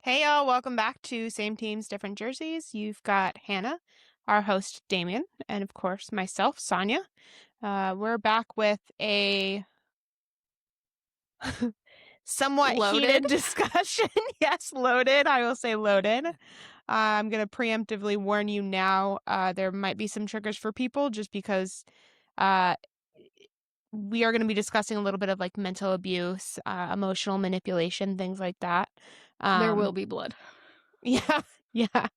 Hey y'all, welcome back to Same Teams, Different Jerseys. You've got Hannah, our host Damien, and of course myself, Sonia. We're back with a somewhat heated Loaded? discussion. Yes, loaded. I will say loaded. I'm going to preemptively warn you now, there might be some triggers for people just because uh, we are going to be discussing a little bit of like mental abuse, emotional manipulation, things like that. There Um, will be blood. Yeah, yeah.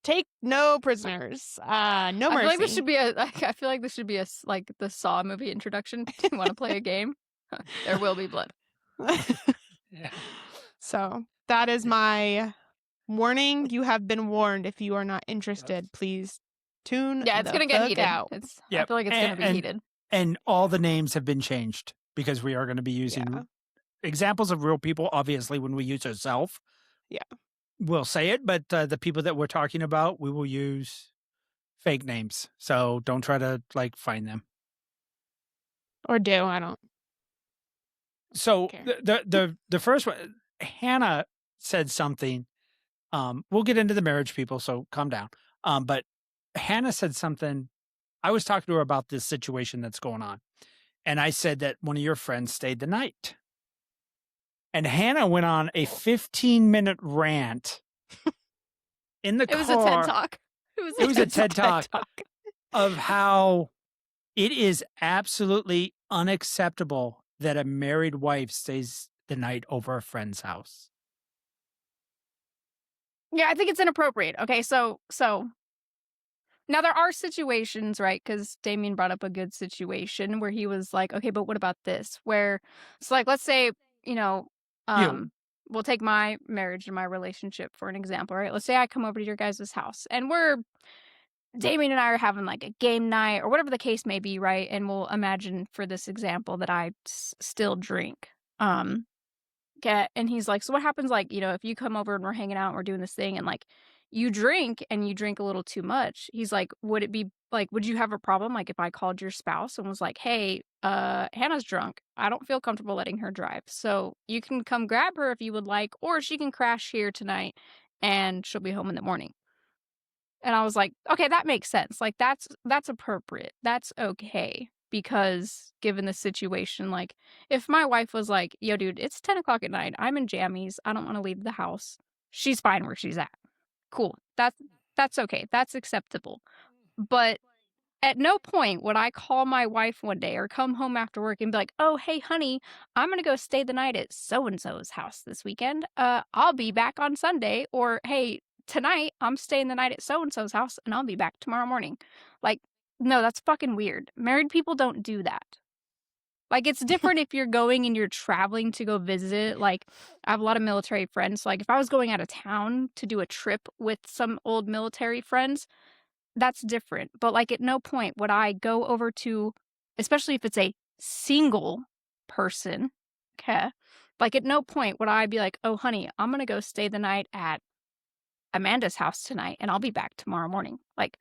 Take no prisoners. No I feel like this mercy. should be I feel like this should be like the Saw movie introduction. Do you want to play a game? There will be blood. Yeah. So that is my warning. You have been warned. If you are not interested, please tune Yeah, it's the gonna get fuck heated. out. I Yep. feel like it's gonna be heated. And all the names have been changed because we are going to be using Yeah. examples of real people. Obviously, when we use ourselves, Yeah. we'll say it, but the people that we're talking about, we will use fake names. So don't try to like find them. Or do. I don't So care. the first one, Hannah said something. We'll get into the marriage people, so calm down. But Hannah said something. I was talking to her about this situation that's going on. And I said that one of your friends stayed the night. And Hannah went on a 15-minute rant in the car. It was a TED Talk. It was a TED Talk of how it is absolutely unacceptable that a married wife stays the night over a friend's house. Yeah, I think it's inappropriate. Okay, so now there are situations, right? Because Damien brought up a good situation where he was like, okay, but what about this? Where it's like, let's say, you know, You. we'll take my marriage and my relationship for an example, right? Let's say I come over to your guys' house and Damien and I are having like a game night or whatever the case may be, right? And we'll imagine for this example that I still drink. And he's like, so what happens, like, if you come over and we're hanging out and we're doing this thing and like you drink and you drink a little too much? He's like, would it be like, would you have a problem like if I called your spouse and was like, hey, Hannah's drunk. I don't feel comfortable letting her drive. So you can come grab her if you would like, or she can crash here tonight and she'll be home in the morning. And I was like, okay, that makes sense. Like that's appropriate. That's okay. Because given the situation, like if my wife was like, yo, dude, it's 10 o'clock at night. I'm in jammies. I don't want to leave the house. She's fine where she's at. Cool. That's okay. That's acceptable. But at no point would I call my wife one day or come home after work and be like, oh, hey, honey, I'm going to go stay the night at so-and-so's house this weekend. I'll be back on Sunday. Or, hey, tonight I'm staying the night at so-and-so's house and I'll be back tomorrow morning. Like, no, that's fucking weird. Married people don't do that. Like, it's different if you're going and you're traveling to go visit. Like, I have a lot of military friends. Like, if I was going out of town to do a trip with some old military friends, that's different. But, like, at no point would I go over to, especially if it's a single person, okay? Like, at no point would I be like, oh, honey, I'm going to go stay the night at Amanda's house tonight and I'll be back tomorrow morning. Like,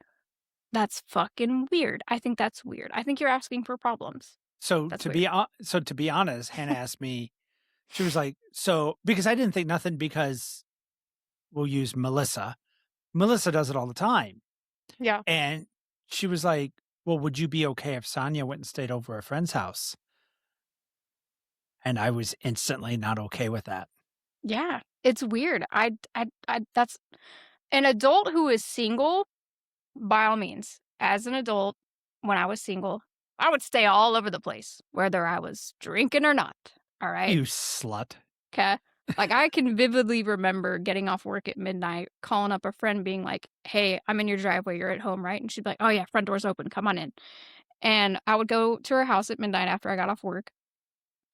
that's fucking weird. I think that's weird. I think you're asking for problems. So That's to be honest, Hannah asked me, she was like, so because I didn't think nothing because we'll use Melissa. Melissa does it all the time. Yeah. And she was like, well, would you be okay if Sonia went and stayed over a friend's house? And I was instantly not okay with that. Yeah, it's weird. That's an adult who is single, by all means. As an adult, when I was single, I would stay all over the place, whether I was drinking or not. All right. You slut. Okay. Like, I can vividly remember getting off work at midnight, calling up a friend, being like, hey, I'm in your driveway. You're at home, right? And she'd be like, oh, yeah, front door's open. Come on in. And I would go to her house at midnight after I got off work.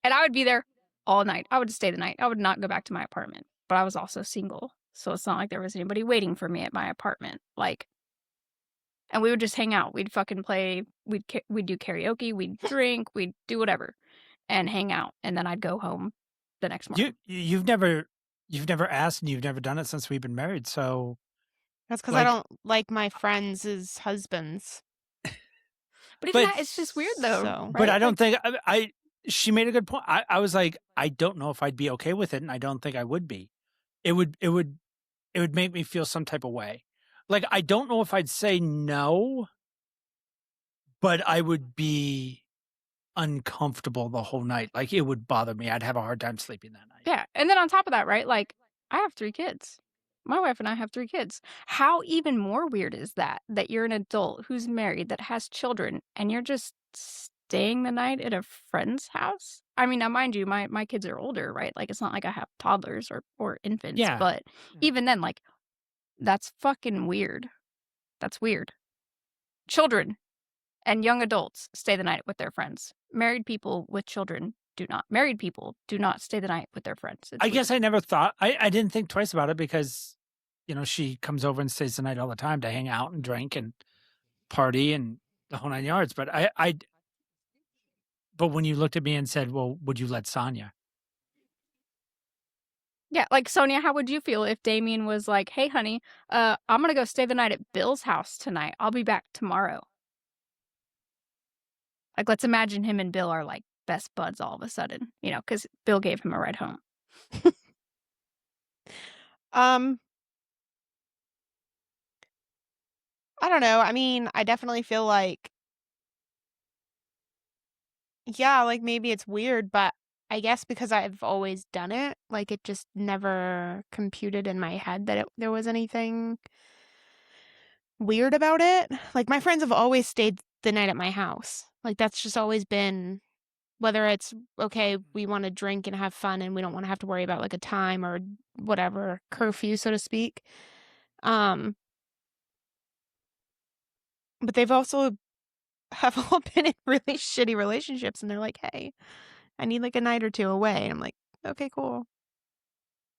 And I would be there all night. I would just stay the night. I would not go back to my apartment. But I was also single. So it's not like there was anybody waiting for me at my apartment. Like, and we would just hang out. We'd fucking play. We'd do karaoke. We'd drink. We'd do whatever and hang out. And then I'd go home the next morning. You've never asked and you've never done it since we've been married. So That's because I don't like my friends as husbands. But even that, it's just weird though. So- right? But I don't Like, think she made a good point. I was like, I don't know if I'd be okay with it, and I don't think I would be. it would make me feel some type of way. Like, I don't know if I'd say no, but I would be uncomfortable the whole night. Like, it would bother me. I'd have a hard time sleeping that night. Yeah, and then on top of that, right, like, I have 3 kids. My wife and I have 3 kids. How even more weird is that, that you're an adult who's married, that has children, and you're just staying the night at a friend's house? I mean, now mind you, my kids are older, right? Like, it's not like I have toddlers or infants, Yeah. but Yeah. even then, like, that's fucking weird. That's weird. Children and young adults stay the night with their friends. Married people with children do not. Married people do not stay the night with their friends. It's I weird. guess I never thought I didn't think twice about it because, she comes over and stays the night all the time to hang out and drink and party and the whole 9 yards, but when you looked at me and said, "Well, would you let Sonya?" Yeah, like, Sonia, how would you feel if Damien was like, "Hey, honey, I'm gonna go stay the night at Bill's house tonight. I'll be back tomorrow." Like, let's imagine him and Bill are, like, best buds all of a sudden, because Bill gave him a ride home. Um, I don't know. I mean, I definitely feel like, yeah, like maybe it's weird, but I guess because I've always done it, like it just never computed in my head that there was anything weird about it. Like my friends have always stayed the night at my house. Like that's just always been, whether it's okay, we want to drink and have fun and we don't want to have to worry about like a time or whatever curfew, so to speak. Um, but they've also have all been in really shitty relationships and they're like, hey, I need like a night or two away. And I'm like, okay, cool.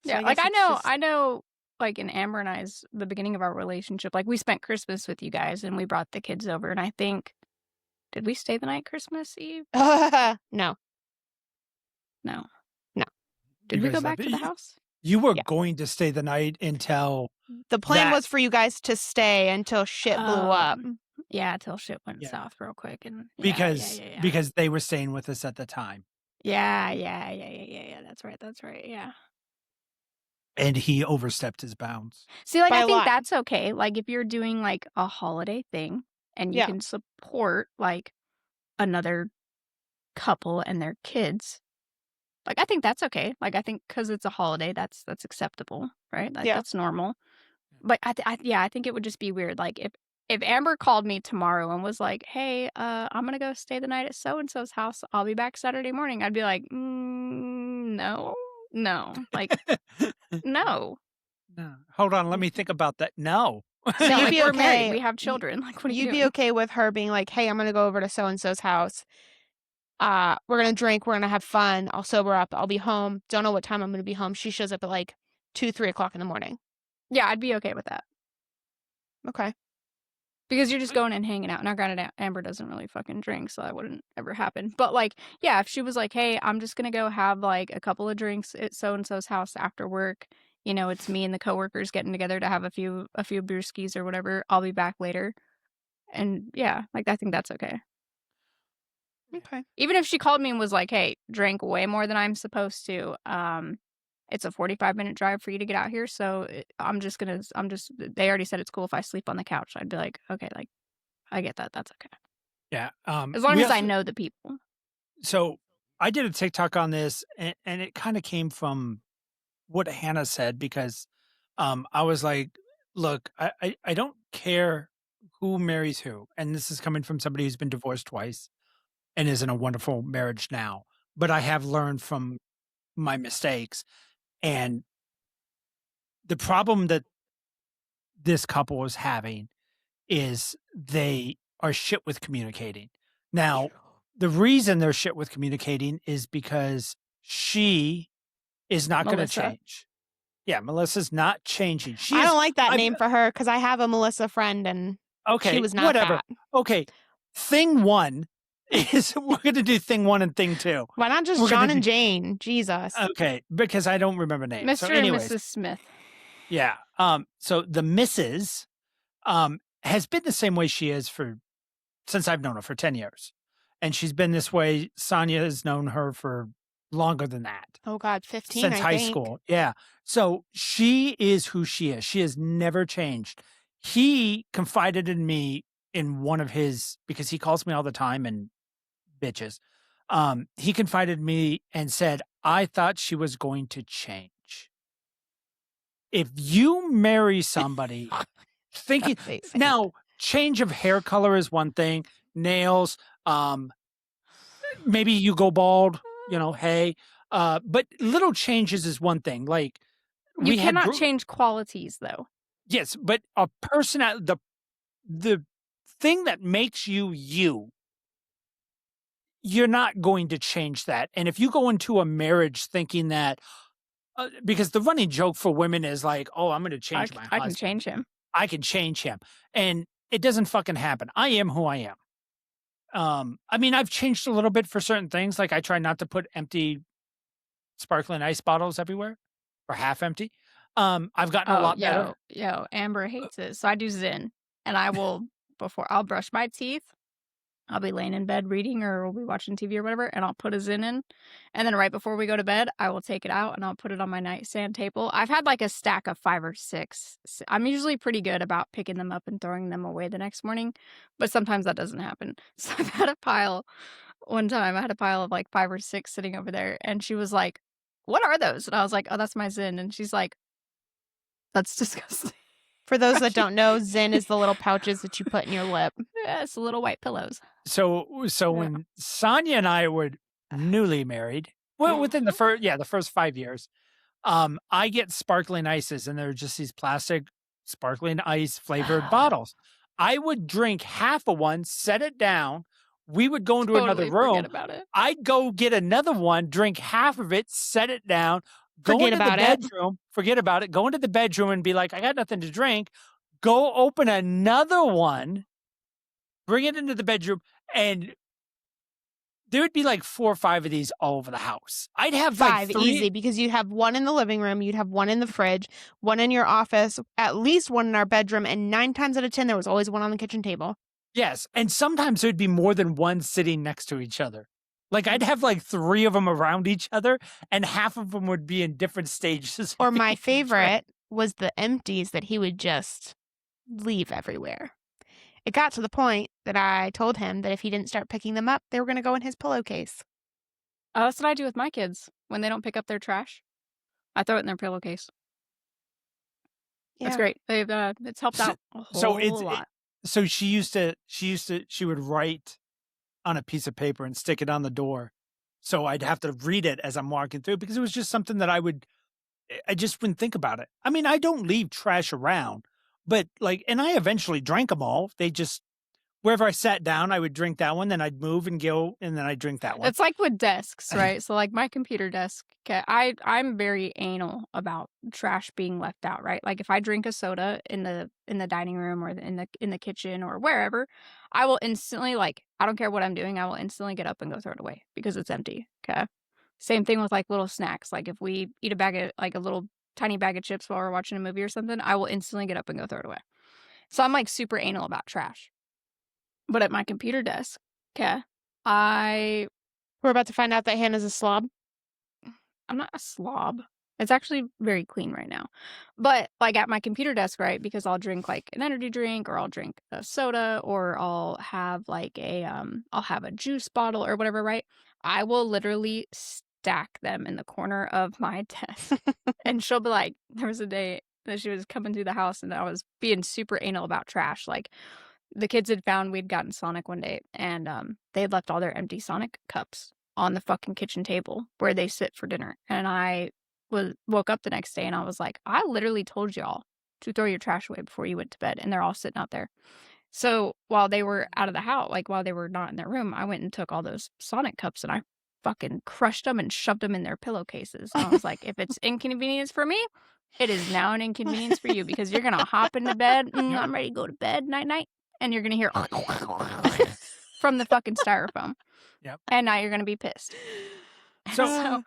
So Yeah, I like, guess it's just, I know, like, in Amber and I's the beginning of our relationship, like, we spent Christmas with you guys, and we brought the kids over, and I think did we stay the night Christmas Eve? no, No. no. Did You we guys go left back to the me. house? You were Yeah. going to stay the night until The plan that. was for you guys to stay until shit blew up. Yeah, till shit went Yeah. south real quick, and Because yeah. because they were staying with us at the time, Yeah, that's right, yeah. and he overstepped his bounds. See, like, By I a think lot. that's okay, like, if you're doing, like, a holiday thing and you Yeah. can support, like, another couple and their kids, like, I think that's okay. Like, I think because it's a holiday, that's acceptable, right? Like, Yeah. that's normal. But I think it would just be weird, like, if Amber called me tomorrow and was like, "Hey, I'm gonna go stay the night at so and so's house. I'll be back Saturday morning." I'd be like, no, no, like, no." No. Hold on, let me think about that. No. So No, you'd like, be we're married, okay. we have children, like, what are you You'd be doing? okay with her being like, hey, I'm going to go over to so and so's house. We're going to drink. We're going to have fun. I'll sober up. I'll be home. Don't know what time I'm going to be home. She shows up at like 2, 3 o'clock in the morning. Yeah, I'd be okay with that. Okay. Because you're just going and hanging out. Now, granted, Amber doesn't really fucking drink, so that wouldn't ever happen. But, like, yeah, if she was like, "Hey, I'm just gonna go have, like, a couple of drinks at so-and-so's house after work. It's me and the coworkers getting together to have a few brewskis or whatever. I'll be back later." And, yeah, like, I think that's okay. Okay. Even if she called me and was like, "Hey, drank way more than I'm supposed to, it's a 45-minute drive for you to get out here, so they already said it's cool if I sleep on the couch." I'd be like, "Okay, like, I get that, that's okay." Yeah. As long We as I also know the people. So I did a TikTok on this, and it kinda came from what Hannah said because, I was like, "Look, I don't care who marries who," and this is coming from somebody who's been divorced twice and is in a wonderful marriage now, but I have learned from my mistakes, and the problem that this couple is having is they are shit with communicating. Now, the reason they're shit with communicating is because she is not gonna Melissa. change. Yeah, Melissa's not changing. She I is don't like that I've name for her because I have a Melissa friend and she okay, was not whatever. that. Okay, thing 1 is we're gonna do thing 1 and thing 2. Why not just We're gonna John and do Jane? Jesus. okay, because I don't remember names. So Mr. and anyways, Mrs. Smith. yeah, so the Mrs., has been the same way she is since I've known her for 10 years. And she's been this way. Sonia has known her for longer than that. Oh God, 15, Since I high think. school, yeah. So, she is who she is. She has never changed. He confided in me in one of his because he calls me all the time and bitches. He confided in me and said, "I thought she was going to change." If you marry somebody thinking Amazing. now, change of hair color is one thing, nails, um, maybe you go bald, hey, but little changes is one thing, like, You we had cannot group change qualities, though. yes, but a person at the thing that makes you you, you're not going to change that, and if you go into a marriage thinking that because the running joke for women is like, "Oh, I'm gonna change my I can husband. change him. I can change him," and it doesn't fucking happen. I am who I am. I mean, I've changed a little bit for certain things, like, I try not to put empty sparkling ice bottles everywhere or half empty. I've gotten a Oh, lot better. Amber hates it. So I do Zen, and I will before I'll brush my teeth, I'll be laying in bed reading or we'll be watching TV or whatever, and I'll put a Zen in, and then right before we go to bed, I will take it out and I'll put it on my nightstand table. I've had, like, a stack of 5 or 6. I'm usually pretty good about picking them up and throwing them away the next morning, but sometimes that doesn't happen. So I've had a pile one time, I had a pile of, like, 5 or 6 sitting over there, and she was like, "What are those?" And I was like, "Oh, that's my Zen," and she's like, "That's disgusting." For those that Right? don't know, Zen is the little pouches that you put in your lip. Yeah, it's little white pillows. So Yeah. when Sonia and I were newly married, well, within the first 5 years, I get sparkling ices, and they're just these plastic sparkling ice flavored bottles. I would drink half of one, set it down. We would go into another Totally forget room. about it. I'd go get another one, drink half of it, set it down, go Forget into the about it. bedroom, forget about it, go into the bedroom and be like, I got nothing to drink. Go open another one, bring it into the bedroom, and there would be like 4 or 5 of these all over the house. I'd have like 5, 3. easy, because you'd have one in the living room, you'd have one in the fridge, one in your office, at least one in our bedroom, and 9 times out of 10, there was always one on the kitchen table. Yes, and sometimes there'd be more than one sitting next to each other. Like, I'd Mm. have, like, 3 of them around each other, and half of them would be in different stages Or of my being drank. favorite was the empties that he would just leave everywhere. It got to the point that I told him that if he didn't start picking them up, they were gonna go in his pillowcase. That's what I do with my kids. When they don't pick up their trash, I throw it in their pillowcase. That's Yeah. great. It's helped So out a so whole lot. so she would write on a piece of paper and stick it on the door, so I'd have to read it as I'm walking through because it was just something that I just wouldn't think about it. I mean, I don't leave trash around, but, like, and I eventually drank them all. They just wherever I sat down, I would drink that one, then I'd move and go, and then I'd drink that one. It's like with desks, right? So, like, my computer desk, 'kay, I'm very anal about trash being left out, right? Like, if I drink a soda in the dining room or in the kitchen or wherever, I will instantly, like, I don't care what I'm doing, I will instantly get up and go throw it away because it's empty, 'kay? Same thing with, like, little snacks, like, if we eat a bag of like, a little tiny bag of chips while we're watching a movie or something, I will instantly get up and go throw it away. So I'm, like, super anal about trash. But at my computer desk, 'kay, I We're about to find out that Hannah's a slob. I'm not a slob. It's actually very clean right now. But, like, at my computer desk, right, because I'll drink, like, an energy drink or I'll drink a soda or I'll have, like, I'll have a juice bottle or whatever, right? I will literally stack them in the corner of my desk. And she'll be like there was a day that she was coming through the house and I was being super anal about trash, like, the kids had found we'd gotten Sonic one day, and, they had left all their empty Sonic cups on the fucking kitchen table where they sit for dinner, and I woke up the next day and I was like, "I literally told y'all to throw your trash away before you went to bed," and they're all sitting out there. So, while they were out of the house, like, while they were not in their room, I went and took all those Sonic cups and I fucking crushed them and shoved them in their pillowcases, and I was like, "If it's inconvenience for me, it is now an inconvenience for you because you're gonna hop into bed, Yep, I'm ready to go to bed, night night,' and you're gonna hear from the fucking styrofoam, yep. and now you're gonna be pissed." So So,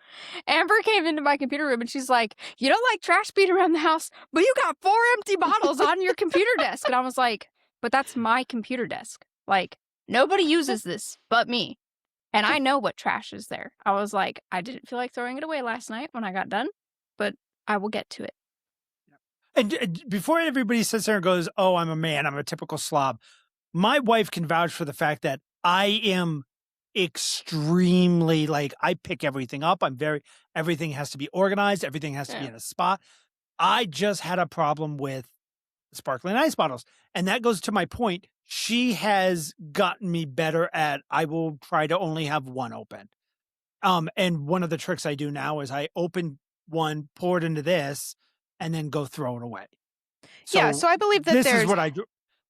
Amber came into my computer room and she's like, "You don't like trash being around the house, but you got 4 empty bottles on your computer desk." And I was like, "But that's my computer desk. Like, nobody uses this but me." And I know what trash is there. I was like, "I didn't feel like throwing it away last night when I got done, but I will get to it." And before everybody sits there and goes, "Oh, I'm a man, I'm a typical slob," my wife can vouch for the fact that I am extremely like I pick everything up. Everything has to be organized, everything has to be Yeah. in a spot. I just had a problem with sparkling ice bottles. And that goes to my point. She has gotten me better at I will try to only have one open. And one of the tricks I do now is I open one, pour it into this, and then go throw it away. Yeah, So so this is what I do.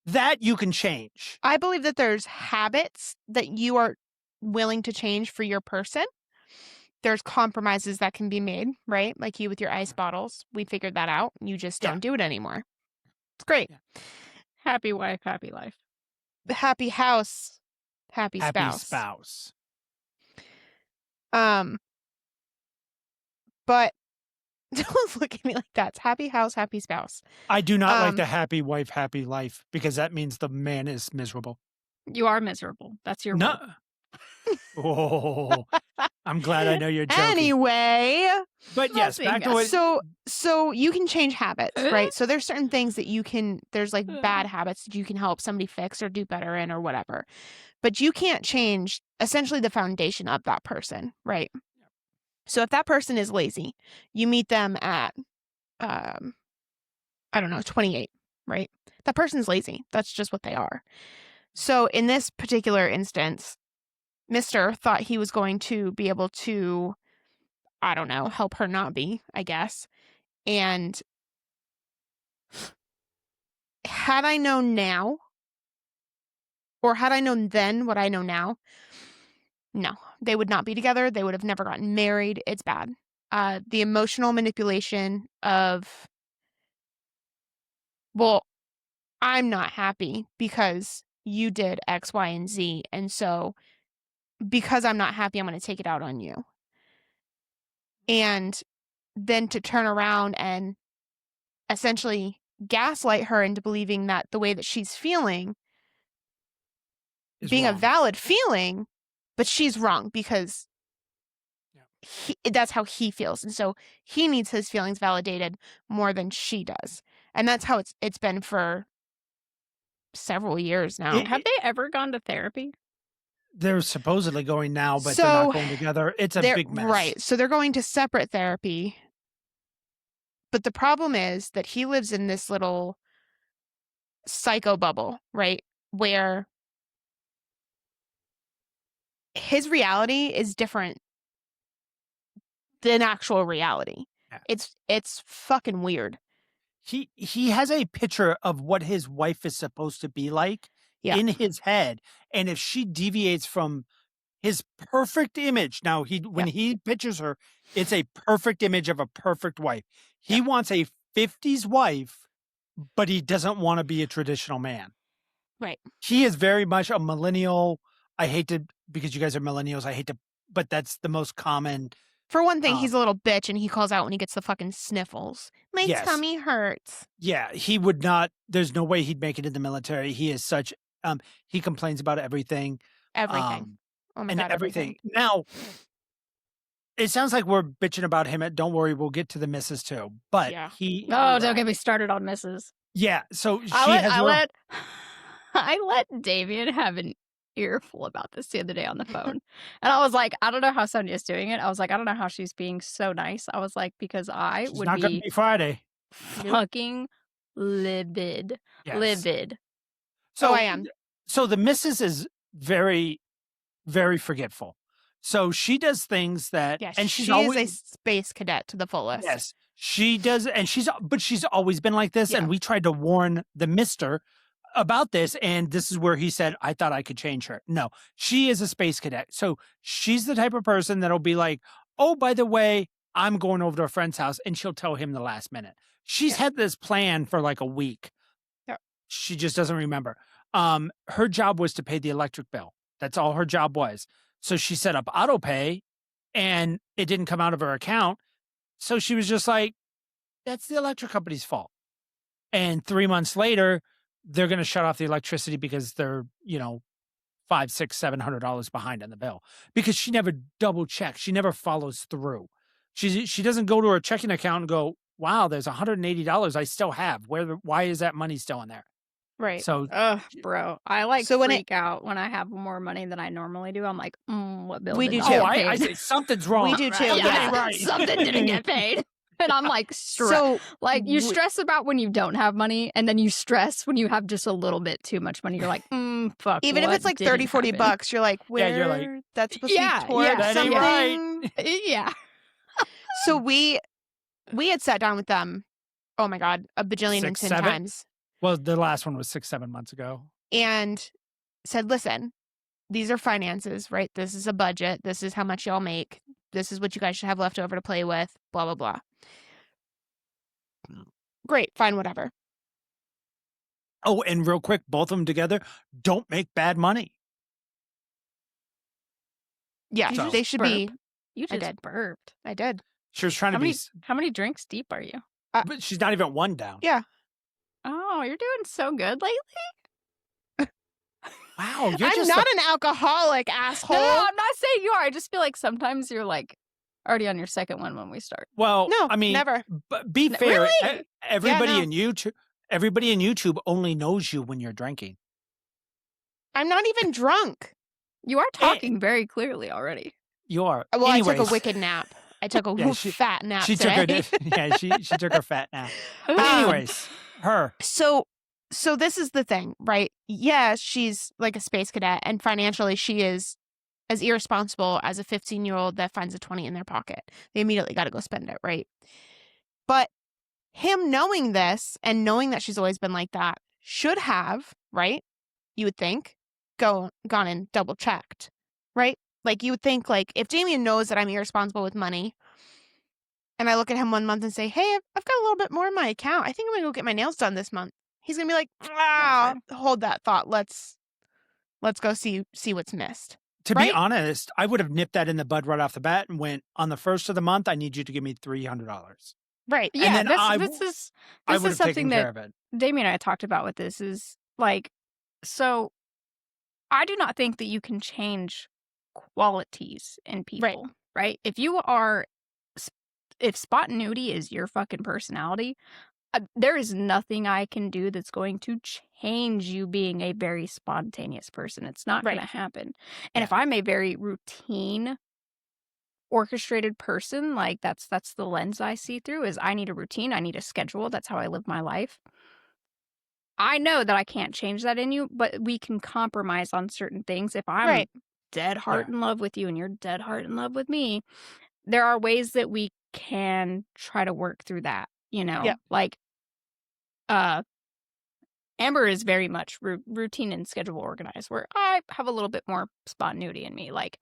That you can change. I believe that there's habits that you are willing to change for your person. There's compromises that can be made, right? Like you with your ice bottles. We figured that out. You just Yeah. don't do it anymore. It's great. Yeah. Happy wife, happy life. Happy house, happy Happy spouse. spouse. Um, but don't look at me like that. It's happy house, happy spouse. I do not like the happy wife, happy life because that means the man is miserable. You are miserable. That's your No. word. Oh, I'm glad I know you're joking. Anyway, But yes, back to what so you can change habits, right? So there's certain things that there's like bad habits that you can help somebody fix or do better in or whatever. But you can't change essentially the foundation of that person, right? So if that person is lazy, you meet them at I don't know, 28, right? That person's lazy. That's just what they are. So in this particular instance, Mr. thought he was going to be able to, I don't know, help her not be, I guess. And had I known now, or had I known then what I know now, no, they would not be together. They would have never gotten married. It's bad. The emotional manipulation of, well, I'm not happy because you did X, Y, and Z. And so because I'm not happy, I'm going to take it out on you. And then to turn around and essentially gaslight her into believing that the way that she's feeling is being a wrong. valid feeling, but she's wrong because that's how he feels. And so he needs his feelings validated more than she does. And that's how it's been for several years now. Have they ever gone to therapy? They're supposedly going now, but they're So not going together. It's a they're big mess. right. So they're going to separate therapy. But the problem is that he lives in this little psycho bubble, right? Where his reality is different than actual reality. Yeah. It's fucking weird. He has a picture of what his wife is supposed to be like Yeah. in his head. And if she deviates from his perfect image, now when he pictures her, it's a perfect image of a perfect wife. He wants a 50s wife, but he doesn't want to be a traditional man. Right. He is very much a millennial. I hate to, because you guys are millennials, I hate to, but that's the most common. For one thing, he's a little bitch and he calls out when he gets the fucking sniffles. My tummy hurts. Yeah, he would not, there's no way he'd make it in the military. He is such, he complains about everything. Everything. Oh my God, everything. Now, it sounds like we're bitching about him. Don't worry, we'll get to the missus too. But Don't get me started on Mrs. Yeah, so I let Damien have an earful about this the other day on the phone. And I was like, I don't know how Sonia's doing it. I was like, I don't know how she's being so nice. I was like, because I she's would not gonna be Friday. Fucking livid. Yes. Livid. So I am. So the missus is very, very forgetful. So she does things that, and she's always a space cadet to the fullest. Yes, she does, and she's always been like this. And we tried to warn the Mister about this, and this is where he said, "I thought I could change her." No, she is a space cadet, so she's the type of person that'll be like, "Oh, by the way, I'm going over to a friend's house," and she'll tell him the last minute. She's had this plan for like a week. Yeah. She just doesn't remember. Her job was to pay the electric bill. That's all her job was. So she set up auto pay and it didn't come out of her account. So she was just like, that's the electric company's fault. And 3 months later, they're going to shut off the electricity because they're, $500, $600, $700 behind on the bill because she never double checks. She never follows through. She doesn't go to her checking account and go, wow, there's $180 I still have. Why is that money still in there? Right. So Ugh, bro. I like So when it- freak out when I have more money than I normally do. I'm like, what bill We did do not too. get I paid? say something's wrong. We do too, Something yeah. ain't right. Something didn't get paid. And I'm like, So like you we- stress about when you don't have money, and then you stress when you have just a little bit too much money. You're like, fuck. even if what it's like didn't 30, 40 happen? bucks, you're like, Yeah, where you're like, that's supposed to Yeah, be towards yeah, that ain't something. right. Yeah. So we had sat down with them, oh my God, a bajillion and 6, 10 7? times Well, the last one was 6, 7 months ago. and said, listen, these are finances, right? This is a budget. This is how much y'all make. This is what you guys should have left over to play with, blah, blah, blah. Great, fine, whatever. Oh, and real quick, both of them together don't make bad money. Yeah, Did you they just should burp? be. You I just did. burped. I did. She was trying to be, How many drinks deep are you? but she's not even one down. Yeah. Oh, you're doing so good lately. Wow, you're I'm just not an alcoholic, asshole. No, I'm not saying you are. I just feel like sometimes you're like already on your second one when we start. well. No, I mean, never. but be N- fair. really? Everybody no. in YouTube, everybody in YouTube only knows you when you're drinking. I'm not even drunk. You are talking very clearly already. You are. Well, I took a Anyways, wicked nap. I took a Yeah, fat nap she today. took her. Yeah, she took her fat nap. But Um, anyways, her. So this is the thing, right? Yeah, she's like a space cadet, and financially she is as irresponsible as a 15-year-old that finds a 20 in their pocket. They immediately got to go spend it, right? But him knowing this and knowing that she's always been like that should have, right? You would think, gone and double checked, right? Like you would think, like if Damien knows that I'm irresponsible with money, and I look at him one month and say, "Hey, I've got a little bit more in my account. I think I'm gonna go get my nails done this month." He's gonna be like, hold that thought. Let's go see what's missed." To Right? be honest, I would have nipped that in the bud right off the bat and went on the first of the month. I need you to give me $300. Right. Yeah, then I this is I this would is have taken something care that of it. Damien and I talked about with this is like, so I do not think that you can change qualities in people, right? If you are, if spontaneity is your fucking personality, there is nothing I can do that's going to change you being a very spontaneous person. It's not going to Right. happen. And Yeah. if I'm a very routine, orchestrated person, like that's the lens I see through is I need a routine, I need a schedule. That's how I live my life. I know that I can't change that in you, but we can compromise on certain things. If I'm Right. dead heart in love with you and you're dead heart in love with me, there are ways that we can try to work through that, you know? Yeah. Like Amber is very much routine and schedule organized, where I have a little bit more spontaneity in me. Like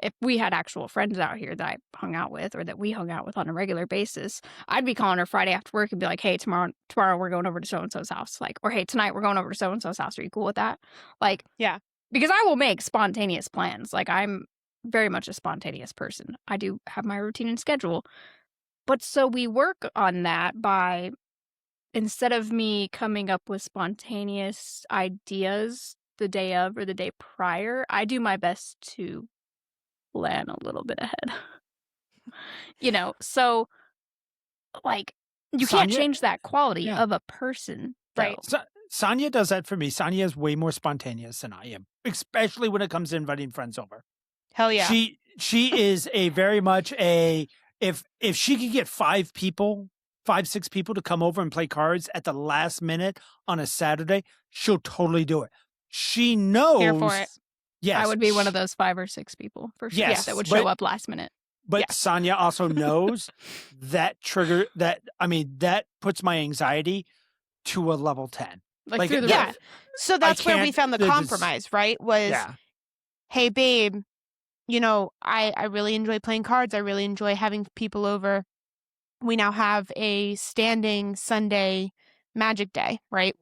if we had actual friends out here that I hung out with or that we hung out with on a regular basis, I'd be calling her Friday after work and be like, hey, tomorrow we're going over to so-and-so's house. Like, or hey, tonight we're going over to so-and-so's house. Are you cool with that? Like, Yeah. because I will make spontaneous plans. Like I'm very much a spontaneous person. I do have my routine and schedule. But so we work on that by, instead of me coming up with spontaneous ideas the day of or the day prior, I do my best to plan a little bit ahead. You know, so like you can't Sonia- change that quality Yeah. of a person. Right. though. Sonia does that for me. Sonia is way more spontaneous than I am, especially when it comes to inviting friends over. Hell yeah. She is a very much a if she could get 5, 6 people to come over and play cards at the last minute on a Saturday, she'll totally do it. She knows. Here for it. Yes, I would be one of those 5 or 6 people for sure Yes, that would but- show up last minute. But Yeah. Sonia also knows that that puts my anxiety to a level 10. Like through the Yeah. roof. So that's where we can't- found the there's- compromise, right? Was, Yeah. hey, babe, you know, I really enjoy playing cards. I really enjoy having people over. We now have a standing Sunday magic day, right?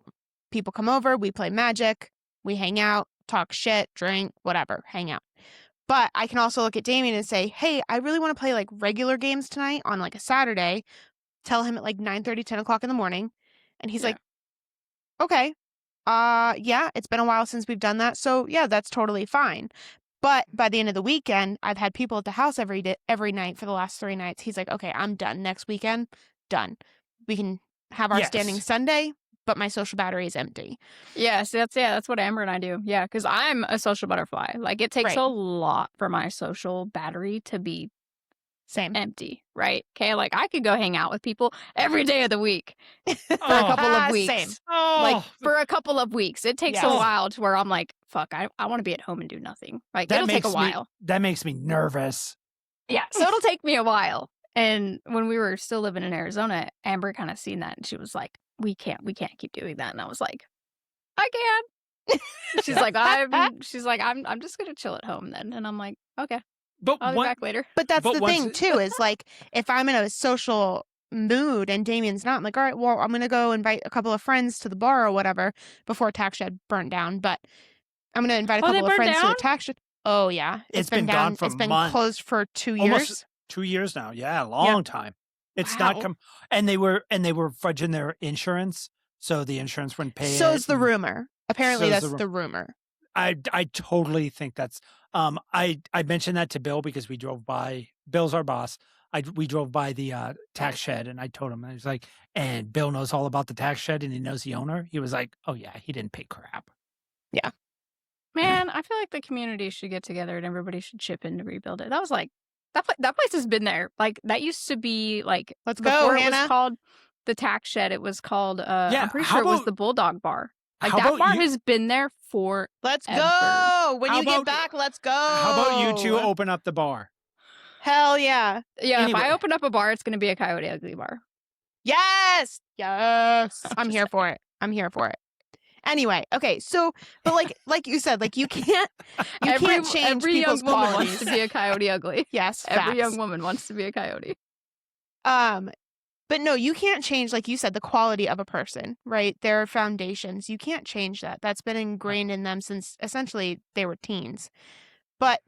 People come over, we play magic, we hang out, talk shit, drink, whatever, hang out. But I can also look at Damien and say, hey, I really want to play like regular games tonight on like a Saturday. Tell him at like 9:30, 10 o'clock in the morning. And he's Yeah. like, okay. Yeah, it's been a while since we've done that. So yeah, that's totally fine. But by the end of the weekend, I've had people at the house every night for the last 3 nights. He's like, okay, I'm done. Next weekend, done. We can have our standing Yes. Sunday, but my social battery is empty. Yes, that's what Amber and I do. Yeah, because I'm a social butterfly. Like, it takes Right. a lot for my social battery to be Same. empty, right? Okay, like, I could go hang out with people every day of the week for a Oh, couple of Same. weeks. Like, oh, for a couple of weeks. It takes a Yes. while to where I'm like, "Fuck, I wanna be at home and do nothing." Like, that it'll take a makes me while. that makes me nervous. Yeah, so it'll take me a while. And when we were still living in Arizona, Amber kinda seen that, and she was like, we can't keep doing that." And I was like, "I can." She's like, "I'm just gonna chill at home then." And I'm like, "Okay, But I'll be one, back later." But that's but the once, thing too, is like if I'm in a social mood and Damien's not, I'm like, all right, well, I'm gonna go invite a couple of friends to the bar or whatever before Tax Shed burnt down. But I'm gonna invite a Oh, they couple of burned friends to down? the Tax Shed. Oh yeah, it's been gone down. for It's been months, closed for 2 almost years. 2 years now. Yeah, a long time. It's not Wow. come, and they were fudging their insurance, so the insurance wouldn't pay it. So's the and rumor. Apparently, so's that's the rumor. I totally think that's I mentioned that to Bill because we drove by. Bill's our boss. We drove by the tax shed, and I told him, I was like, and Bill knows all about the tax shed, and he knows the owner. He was like, oh yeah, he didn't pay crap. Yeah. Man, I feel like the community should get together and everybody should chip in to rebuild it. That was like that place has been there. Like, that used to be, like, Let's go, before it was Hannah. called the Tax Shed, it was called, Yeah, I'm pretty how sure it was about the Bulldog Bar. Like, how that about bar you? has been there forever. Let's go. When How you get about back, let's go. how about you two open up the bar? Hell yeah. Yeah, if Anyway. I open up a bar, it's gonna be a Coyote Ugly bar. Yes. Yes. I'm Just here for it. I'm here for it. Anyway, okay, so but like you said, like you can't change every people's young woman qualities. wants to be a Coyote Ugly. Yes, Every young facts. woman wants to be a coyote. But no, you can't change, like you said, the quality of a person, right? Their foundations. You can't change that. That's been ingrained in them since essentially they were teens. But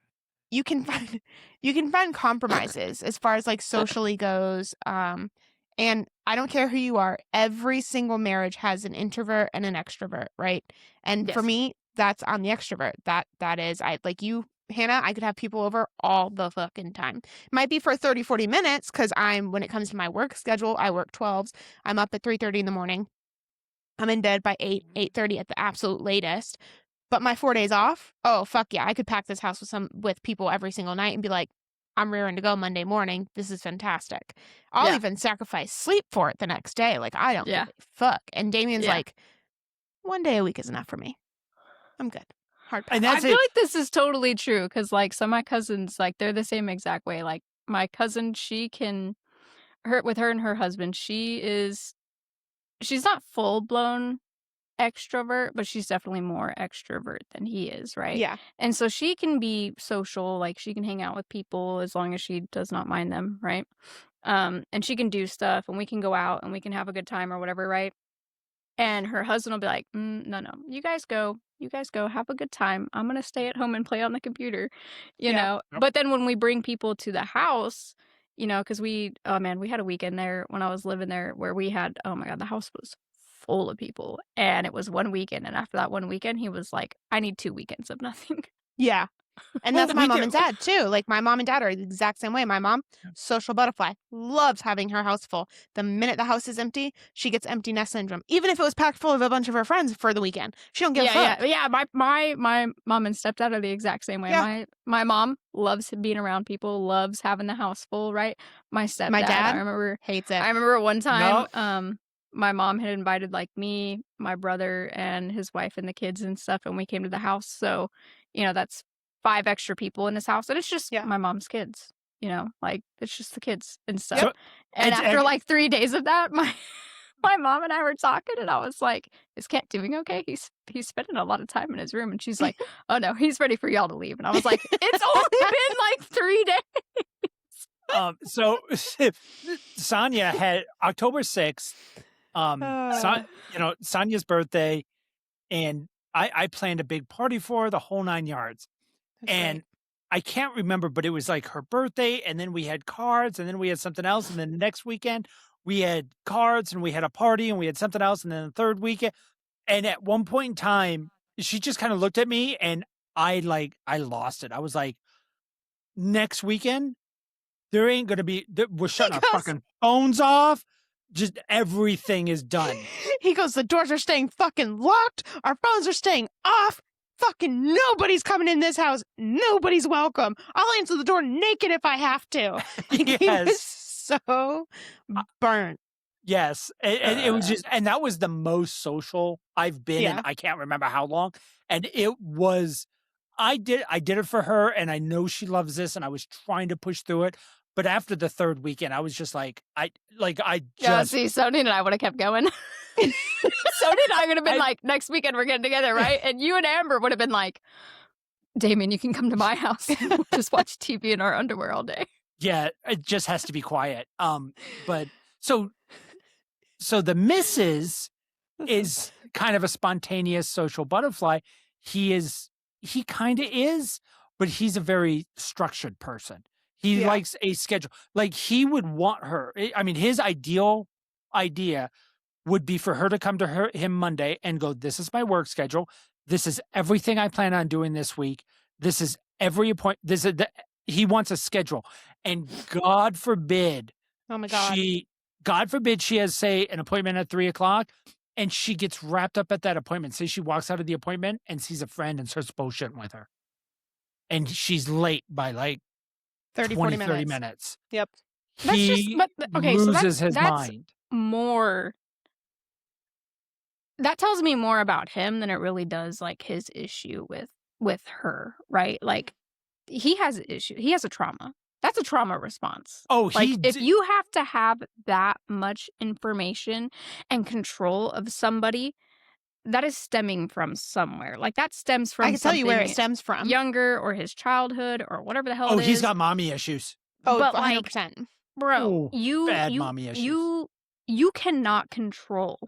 you can find compromises as far as like socially goes. And I don't care who you are, every single marriage has an introvert and an extrovert, right? And for Yes. me, that's on the extrovert. That is, I like you, Hannah, I could have people over all the fucking time. Might be for 30, 40 minutes because when it comes to my work schedule, I work 12s. I'm up at 3:30 in the morning. I'm in bed by 8:30 at the absolute latest. But my 4 days off, oh fuck yeah, I could pack this house with people every single night and be like, I'm rearing to go Monday morning. This is fantastic. I'll Yeah. even sacrifice sleep for it the next day. Like I don't Yeah. give a fuck. And Damien's Yeah. like, 1 day a week is enough for me. I'm good. Hard pass. And I that's feel it. like this is totally true because, like, some of my cousins, like, they're the same exact way. Like, my cousin, with her and her husband, she's not full blown extrovert, but she's definitely more extrovert than he is, right? Yeah. And so she can be social, like, she can hang out with people as long as she does not mind them, right? And she can do stuff, and we can go out and we can have a good time or whatever, right? And her husband will be like, no, you guys go, have a good time. I'm gonna stay at home and play on the computer, you Yeah. know. Yep. But then when we bring people to the house, you know, because we had a weekend there when I was living there where we had, oh my god, the house was full of people, and it was one weekend, and after that one weekend, he was like, I need 2 weekends of nothing. Yeah. And Well, that's my we mom do. and dad too. Like my mom and dad are the exact same way. My mom, social butterfly, loves having her house full. The minute the house is empty, she gets empty nest syndrome. Even if it was packed full of a bunch of her friends for the weekend, she don't give a fuck. Yeah. My mom and stepdad are the exact same way. Yeah. My mom loves being around people, loves having the house full, right? My stepdad, My dad I remember hates it. one time, No. my mom had invited like me, my brother, and his wife and the kids and stuff, and we came to the house. So, you know, that's 5 extra people in his house, and it's just Yeah. my mom's kids. You know, like it's just the kids and stuff. So- and and- after and- like 3 days of that, my mom and I were talking, and I was like, "Is Kent doing okay? He's spending a lot of time in his room." And she's like, "Oh no, he's ready for y'all to leave." And I was like, "It's only been like 3 days." So Sonia had October 6th, Sonia's birthday, and I planned a big party for her, the whole 9 yards. That's And great. I can't remember, but it was like her birthday, and then we had cards, and then we had something else, and then the next weekend we had cards, and we had a party, and we had something else, and then the third weekend, And at one point in time, she just kinda looked at me and I lost it. I was like, "Next weekend, there ain't gonna be we're He shutting our goes fucking phones off. Just everything is done." he goes, "The doors are staying fucking locked. Our phones are staying off. Fucking nobody's coming in this house. Nobody's welcome. I'll answer the door naked if I have to." Like, he was Yes. so burnt. Yes, and it was just and that was the most social I've been in Yeah. I can't remember how long, and it was I did it for her, and I know she loves this, and I was trying to push through it, but after the 3rd weekend, I was just I Yeah, just see, Sony and I would have kept going. Sony and I would have been I like, next weekend we're getting together, right? And you and Amber would have been like, Damien, you can come to my house and we'll just watch TV in our underwear all day. yeah, it just has to be quiet, but so the missus is kind of a spontaneous social butterfly. He kinda is, but he's a very structured person. He Yeah. likes a schedule. Like, he would want her I mean, his ideal idea would be for her to come to him Monday and go, "This is my work schedule. This is everything I plan on doing this week. This is every appoint this is the" he wants a schedule, and Oh my god. God forbid she has, say, an appointment at 3 o'clock, and she gets wrapped up at that appointment. Say she walks out of the appointment and sees a friend and starts bullshitting with her, and she's late by, like, 30, 20, 40 30 minutes. minutes. Yep. That's just, He but okay, so loses his that's mind. more, that tells me more about him than it really does like his issue with her, right? Like he has an issue. He has a trauma. That's a trauma response. Oh, Like he if d you have to have that much information and control of somebody, that is stemming from somewhere. Like that stems I from can tell you where it something stems from. younger or his childhood or whatever the hell oh, it he's is. got mommy issues. Oh, But like, 100%. bro, Ooh, bad mommy issues. you cannot control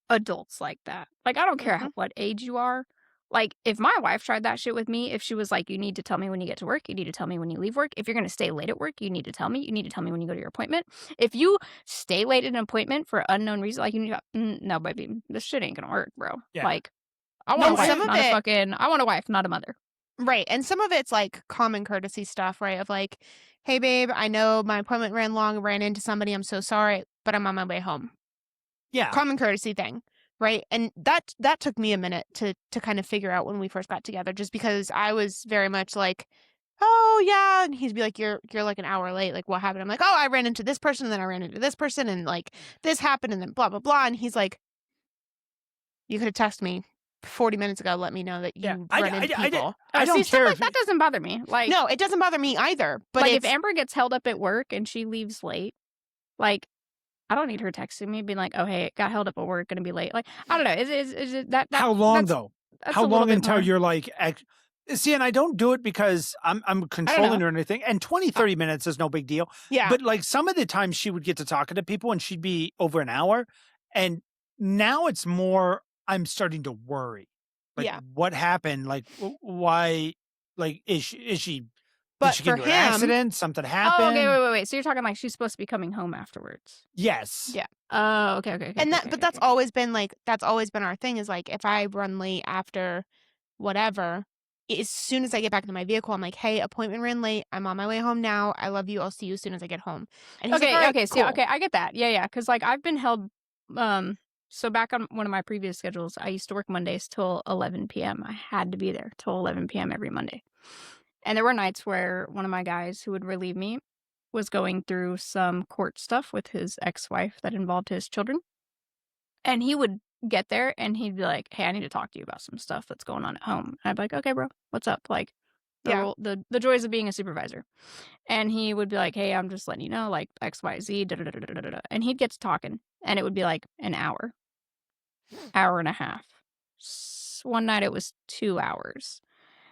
adults like that. Like, I don't care Mhm. what age you are. Like, if my wife tried that shit with me, if she was like, "You need to tell me when you get to work, you need to tell me when you leave work. If you're gonna stay late at work, you need to tell me. You need to tell me when you go to your appointment. If you stay late at an appointment for unknown reason, like you need to, no, baby, this shit ain't gonna work, bro. Yeah. Like, I want No, a wife, some of not a it fucking. I want a wife, not a mother. right, and some of it's, like, common courtesy stuff, right, of like, "Hey, babe, I know my appointment ran long, ran into somebody, I'm so sorry, but I'm on my way home." Yeah. Common courtesy thing, right? And that took me a minute to kind of figure out when we first got together, just because I was very much like, "Oh, yeah," and he'd be like, "You're, like, an hour late, like, what happened?" I'm like, "Oh, I ran into this person, and then I ran into this person, and, like, this happened, and then blah, blah, blah," and he's like, "You could have texted me 40 minutes ago, let me know that Yeah. you run into people." I See, don't stuff care like if that doesn't bother me. Like, No, it doesn't bother me either, but like if it's Amber gets held up at work and she leaves late, like I don't need her texting me being like, "Oh, hey, got held up at work, gonna be late." Like, I don't know. Is it how long, that's though? that's How a little long bit until more. you're like, see, and I don't do it because I'm I don't controlling know. or anything, and 20, uh, 30 minutes is no big deal, yeah, but, like, some of the times she would get to talking to people, and she'd be over an hour, and now it's more I'm starting to worry. Like, yeah. what happened? Like, why? Like, did But she get for into an him accident? Something Oh, okay, happened? wait. So you're talking like she's supposed to be coming home afterwards. Yes. yeah. Oh, okay. And that but that's always been, like that's always been our thing is, like, if I run late after whatever, as soon as I get back into my vehicle, I'm like, "Hey, appointment ran late. I'm on my way home now. I love you. I'll see you as soon as I get home." And he's like, Okay, "Alright, okay, see, cool." okay, I get that. Yeah, because like I've been held. So back on one of my previous schedules, I used to work Mondays till 11 p.m. I had to be there till 11 p.m. every Monday. And there were nights where one of my guys who would relieve me was going through some court stuff with his ex-wife that involved his children. And he would get there and he'd be like, "Hey, I need to talk to you about some stuff that's going on at home." And I'd be like, "Okay, bro, what's up?" Like Yeah. the joys of being a supervisor. And he would be like, "Hey, I'm just letting you know, like XYZ, da da da da da da." And he'd get to talking, and it would be like an hour and a half. One night it was 2 hours.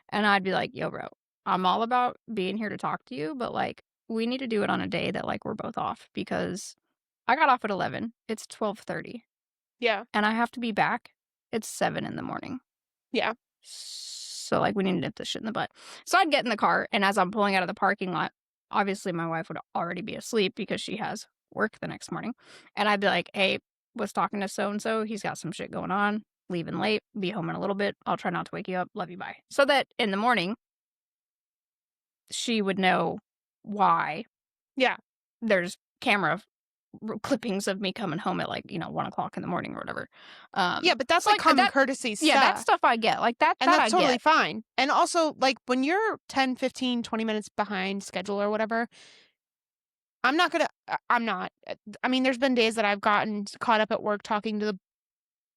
And I'd be like, "Yo, bro, I'm all about being here to talk to you, but like we need to do it on a day that like we're both off because I got off at 11. It's 12:30 Yeah. and I have to be back at 7 in the morning. Yeah. So like we need to nip this shit in the butt." So I'd get in the car and as I'm pulling out of the parking lot, obviously my wife would already be asleep because she has work the next morning. And I'd be like, "Hey, was talking to so and so. He's got some shit going on. leaving late, be home in a little bit. I'll try not to wake you up. Love you, bye. So that in the morning, she would know why Yeah. there's camera clippings of me coming home at 1 o'clock in the morning or whatever. Yeah, but that's so, like common that, courtesy stuff. yeah, that stuff I get. Like that, And that that's I totally get. fine. And also, like, when you're 10, 15, 20 minutes behind schedule or whatever, I'm not. I mean, there's been days that I've gotten caught up at work talking to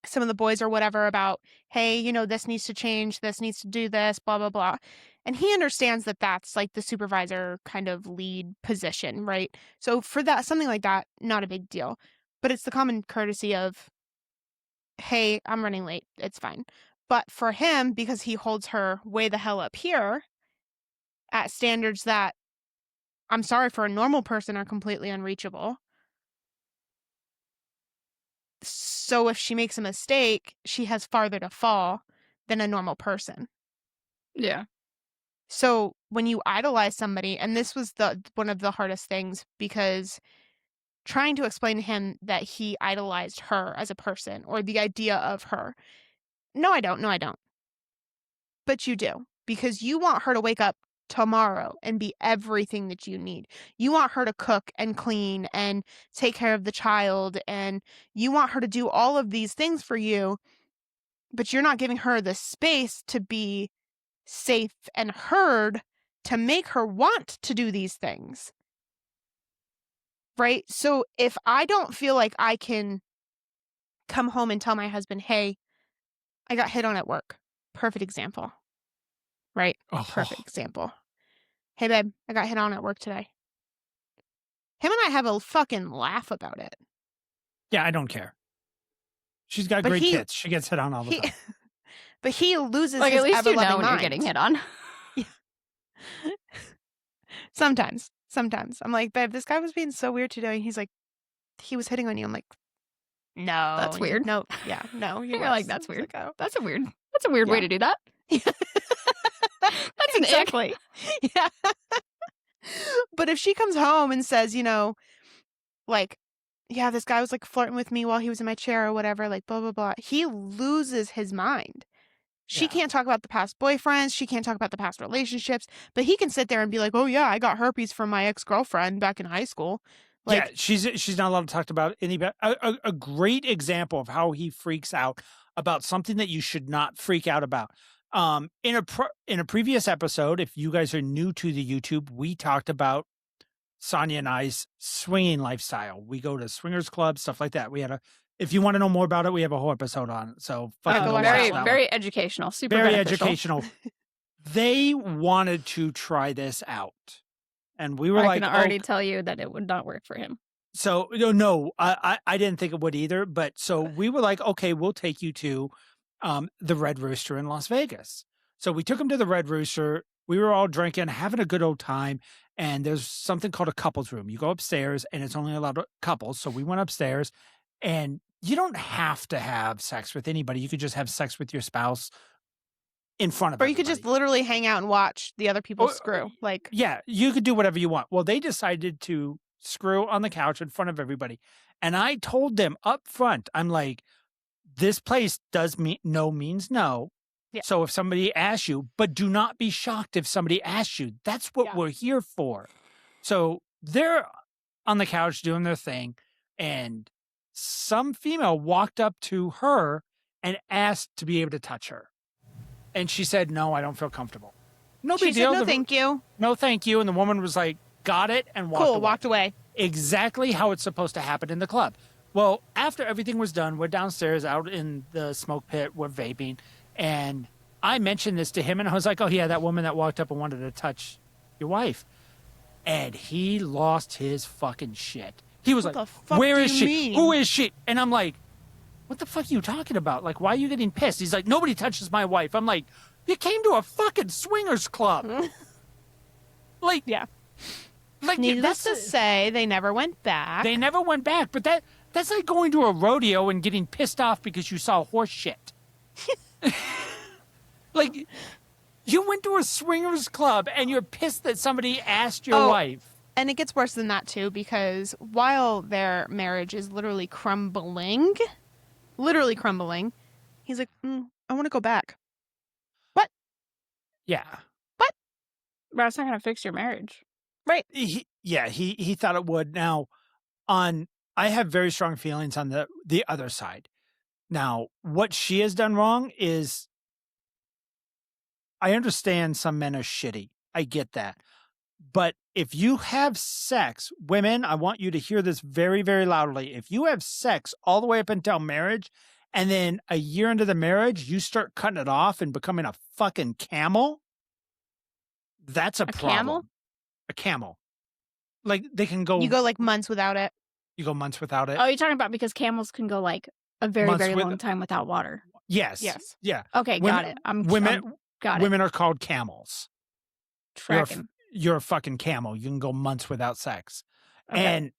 some of the boys or whatever about, hey, this needs to change, this needs to do this, blah, blah, blah. And he understands that that's like the supervisor kind of lead position, right? So for that, something like that, not a big deal. But it's the common courtesy of, hey, I'm running late. It's fine. But for him, because he holds her way the hell up here at standards that, I'm sorry, for a normal person are completely unreachable. So if she makes a mistake, she has farther to fall than a normal person. Yeah. So when you idolize somebody, and this was one of the hardest things, because trying to explain to him that he idolized her as a person or the idea of her. No, I don't. No, I don't. But you do, because you want her to wake up tomorrow and be everything that you need. You want her to cook and clean and take care of the child, and you want her to do all of these things for you, but you're not giving her the space to be safe and heard to make her want to do these things. Right? So if I don't feel like I can come home and tell my husband, hey, I got hit on at work. Perfect example. Right? Oh. Perfect example. Hey, babe, I got hit on at work today. Him and I have a fucking laugh about it. Yeah, I don't care. She's got great kids. She gets hit on all the time. But he loses like, his at least you ever-loving know when mind. you're getting hit on. Yeah. Sometimes. I'm like, babe, this guy was being so weird today. He's like, he was hitting on you. I'm like, no. That's weird. No. Yeah. No. You're like, that's weird. Like, oh. That's a weird way to do that. That's an exactly. Yeah. But if she comes home and says, like, yeah, this guy was like flirting with me while he was in my chair or whatever, like blah, blah, blah, he loses his mind. She can't talk about the past boyfriends. She can't talk about the past relationships, but he can sit there and be like, oh yeah, I got herpes from my ex-girlfriend back in high school. Like, yeah, she's not allowed to talk about a great example of how he freaks out about something that you should not freak out about. In a previous episode, if you guys are new to the YouTube, we talked about Sonia and I's swinging lifestyle. We go to swingers clubs, stuff like that. If you want to know more about it, we have a whole episode on it. So fucking go watch very, that one. very educational, super Very beneficial. educational. They wanted to try this out. And we were I like, can already tell you that it would not work for him. So no, I didn't think it would either. But so we were like, okay, we'll take you to the Red Rooster in Las Vegas. So we took him to the Red Rooster. We were all drinking, having a good old time. And there's something called a couples room. You go upstairs and it's only allowed couples. So we went upstairs, and you don't have to have sex with anybody. You could just have sex with your spouse in front of or you could just literally hang out and watch the other people screw. Like, yeah, you could do whatever you want. Well, they decided to screw on the couch in front of everybody. And I told them up front, I'm like, this place does no means no. Yeah. So if somebody asks you, but do not be shocked if somebody asks you. That's what we're here for. So they're on the couch doing their thing, and some female walked up to her and asked to be able to touch her. And she said, no, I don't feel comfortable. No big deal. No, thank you. No, thank you. And the woman was like, got it, and walked away. Exactly how it's supposed to happen in the club. Well, after everything was done, we're downstairs out in the smoke pit, we're vaping, and I mentioned this to him, and I was like, oh, yeah, that woman that walked up and wanted to touch your wife. And he lost his fucking shit. He was like, where is she? Who is she? And I'm like, what the fuck are you talking about? Like, why are you getting pissed? He's like, nobody touches my wife. I'm like, you came to a fucking swingers club. Like, yeah. Like, needless to say, they never went back. They never went back, but that's like going to a rodeo and getting pissed off because you saw horse shit. Like, you went to a swingers club and you're pissed that somebody asked your wife. And it gets worse than that, too, because while their marriage is literally crumbling, He's like, I want to go back. What? Yeah. What? But that's not gonna fix your marriage. Right. He thought it would. Now, on I have very strong feelings on the other side. Now, what she has done wrong is I understand some men are shitty. I get that. But if you have sex, women, I want you to hear this very, very loudly. If you have sex all the way up until marriage, and then a year into the marriage, you start cutting it off and becoming a fucking camel, that's a A camel? problem. A camel. Like they can You go, go like months without it. you go months without it. Oh, you're talking about because camels can go, like, a very, Months very with, long time without water. yes. Yes. Yeah. Okay, got it. Women, Got it. women are called camels. Tracking. You're a fucking camel. You can go months without sex. Okay. And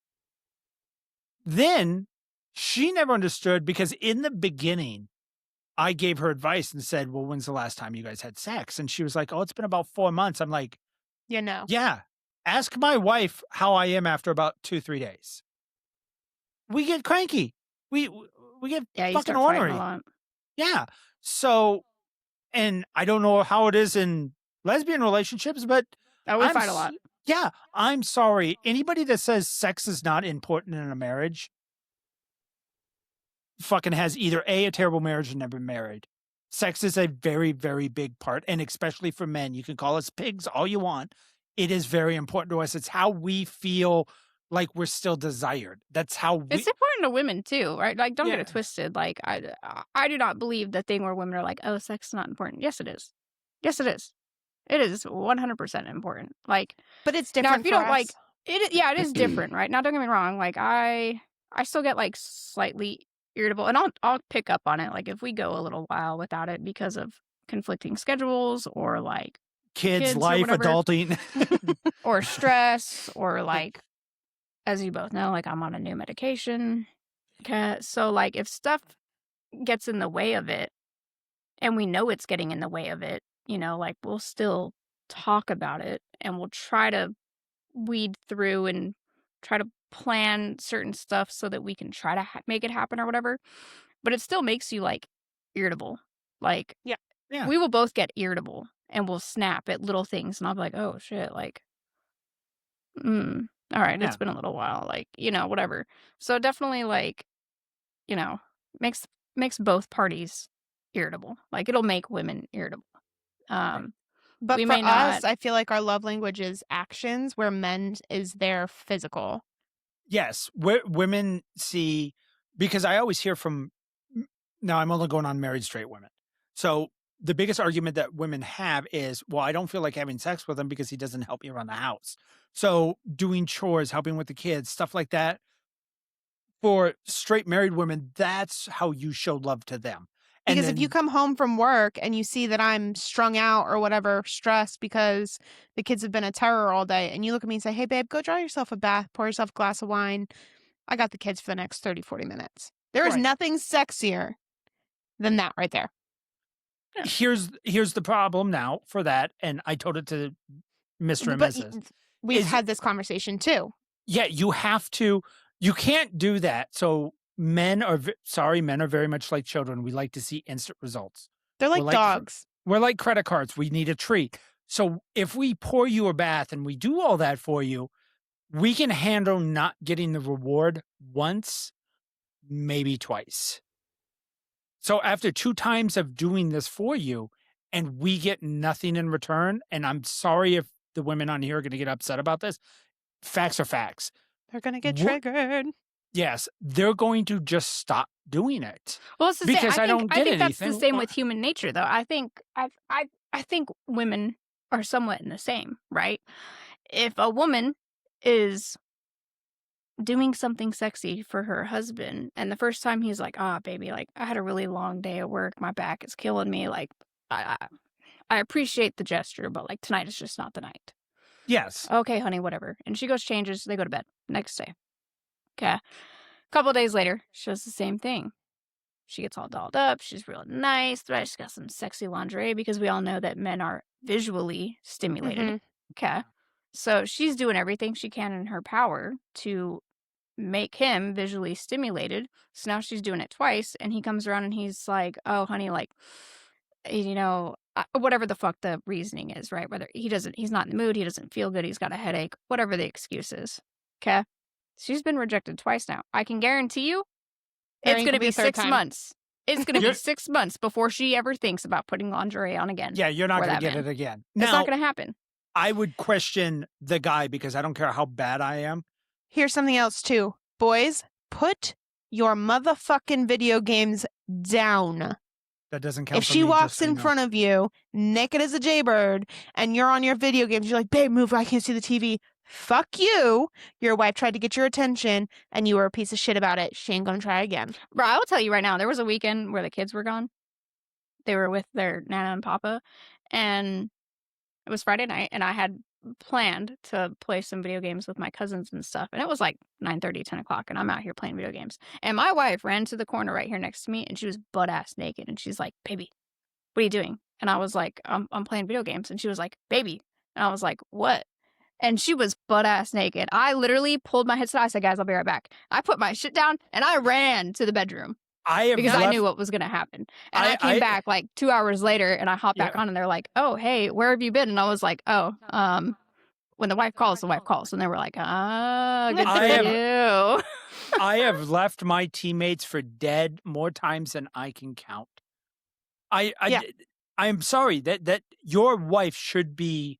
then she never understood because in the beginning, I gave her advice and said, well, when's the last time you guys had sex? And she was like, oh, it's been about 4 months. I'm like, You know. yeah, ask my wife how I am after about 2-3 days. We get cranky. We get Yeah, you fucking start fighting ornery. a lot. Yeah. So, and I don't know how it is in lesbian relationships, but Oh, we I'm fight a lot. Yeah, I'm sorry. Anybody that says sex is not important in a marriage fucking has either A, a terrible marriage or never married. Sex is a very, very big part, and especially for men. You can call us pigs all you want. It is very important to us. It's how we feel like we're still desired. That's how we. It's important to women too, right? Like, don't get Yeah. it twisted. Like, I do not believe the thing where women are like, "Oh, sex is not important." Yes, it is. Yes, it is. It is 100% important. Like, But it's now different if you for don't like us. it, yeah, it is different, right? Now, don't get me wrong. Like, I still get like slightly irritable, and I'll pick up on it. Like, if we go a little while without it because of conflicting schedules or like Kids, or life, whatever, adulting. or stress, or like, as you both know, like I'm on a new medication. Okay, so like if stuff gets in the way of it, and we know it's getting in the way of it, like we'll still talk about it, and we'll try to weed through and try to plan certain stuff so that we can try to make it happen or whatever. But it still makes you like irritable. Like, Yeah. Yeah. we will both get irritable and we'll snap at little things, and I'll be like, oh shit, like, all right, Yeah. it's been a little while, like, whatever. So definitely, like, you know, makes both parties irritable. Like, it'll make women irritable. But We for may not. us, I feel like our love language is actions, where men's is their physical. Yes, women see, because I always hear from, now I'm only going on married straight women. So the biggest argument that women have is, well, I don't feel like having sex with him because he doesn't help me around the house. So doing chores, helping with the kids, stuff like that. For straight married women, that's how you show love to them. And Because if you then, come home from work and you see that I'm strung out or whatever, stressed because the kids have been a terror all day, and you look at me and say, hey, babe, go draw yourself a bath, pour yourself a glass of wine. I got the kids for the next 30, 40 minutes. There is Right. nothing sexier than that right there. Yeah. here's the problem now for that, and I told it to Mr. and But Mrs. we've is- had this conversation too. Yeah, you can't do that. So men are very much like children. We like to see instant results. They're like We're like dogs. We're like credit cards. We need a treat. So if we pour you a bath and we do all that for you, we can handle not getting the reward once, maybe twice. So after 2 times of doing this for you and we get nothing in return, and I'm sorry if the women on here are going to get upset about this, facts are facts. They're going to get What- triggered. Yes, they're going to just stop doing it. Well, it's the same. Because I don't I get think that's the anything. same with human nature, though. I think I think women are somewhat in the same, right? If a woman is doing something sexy for her husband, and the first time he's like, "Ah, baby, like I had a really long day at work. My back is killing me. Like, I appreciate the gesture, but like tonight is just not the night." Yes. Okay, honey, whatever. And she goes, changes, they go to bed. Next day. Okay. A couple of days later, she does the same thing. She gets all dolled up. She's real nice, right? She's got some sexy lingerie, because we all know that men are visually stimulated. Mhm. Okay. So she's doing everything she can in her power to make him visually stimulated. So now she's doing it twice, and he comes around and he's like, "Oh, honey, like, whatever the fuck the reasoning is, right? Whether he's not in the mood, he doesn't feel good, he's got a headache, whatever the excuse is." Okay, she's been rejected twice now. I can guarantee you, There it's ain't gonna gonna be be a third 6 time. months. It's gonna be You're 6 months before she ever thinks about putting lingerie on again. yeah, you're not for gonna that get man. it again. It's Now, not gonna happen. I would question the guy because I don't care how bad I am. Here's something else too. Boys, put your motherfucking video games down. That doesn't count If for she me, just walks so you in know. front of you, naked as a jaybird, and you're on your video games, you're like, babe, move, I can't see the TV. Fuck you. Your wife tried to get your attention, and you were a piece of shit about it. She ain't gonna try again. Bro, I will tell you right now, there was a weekend where the kids were gone. They were with their Nana and Papa, and it was Friday night, and I had planned to play some video games with my cousins and stuff, and it was like 9:30, 10 o'clock, and I'm out here playing video games. And my wife ran to the corner right here next to me, and she was butt-ass naked, and she's like, "Baby, what are you doing?" And I was like, I'm playing video games." And she was like, "Baby." And I was like, "What?" And she was butt-ass naked. I literally pulled my headset. I said, "Guys, I'll be right back." I put my shit down, and I ran to the bedroom. I have Because left, I knew what was gonna happen. And I came back like 2 hours later, and I hopped back Yeah. on, and they're like, "Oh, hey, where have you been?" And I was like, "Oh, when the wife calls, the wife calls." And they were like, "Ah, good for I have- you." I have left my teammates for dead more times than I can count. Yeah. I'm sorry that your wife should be.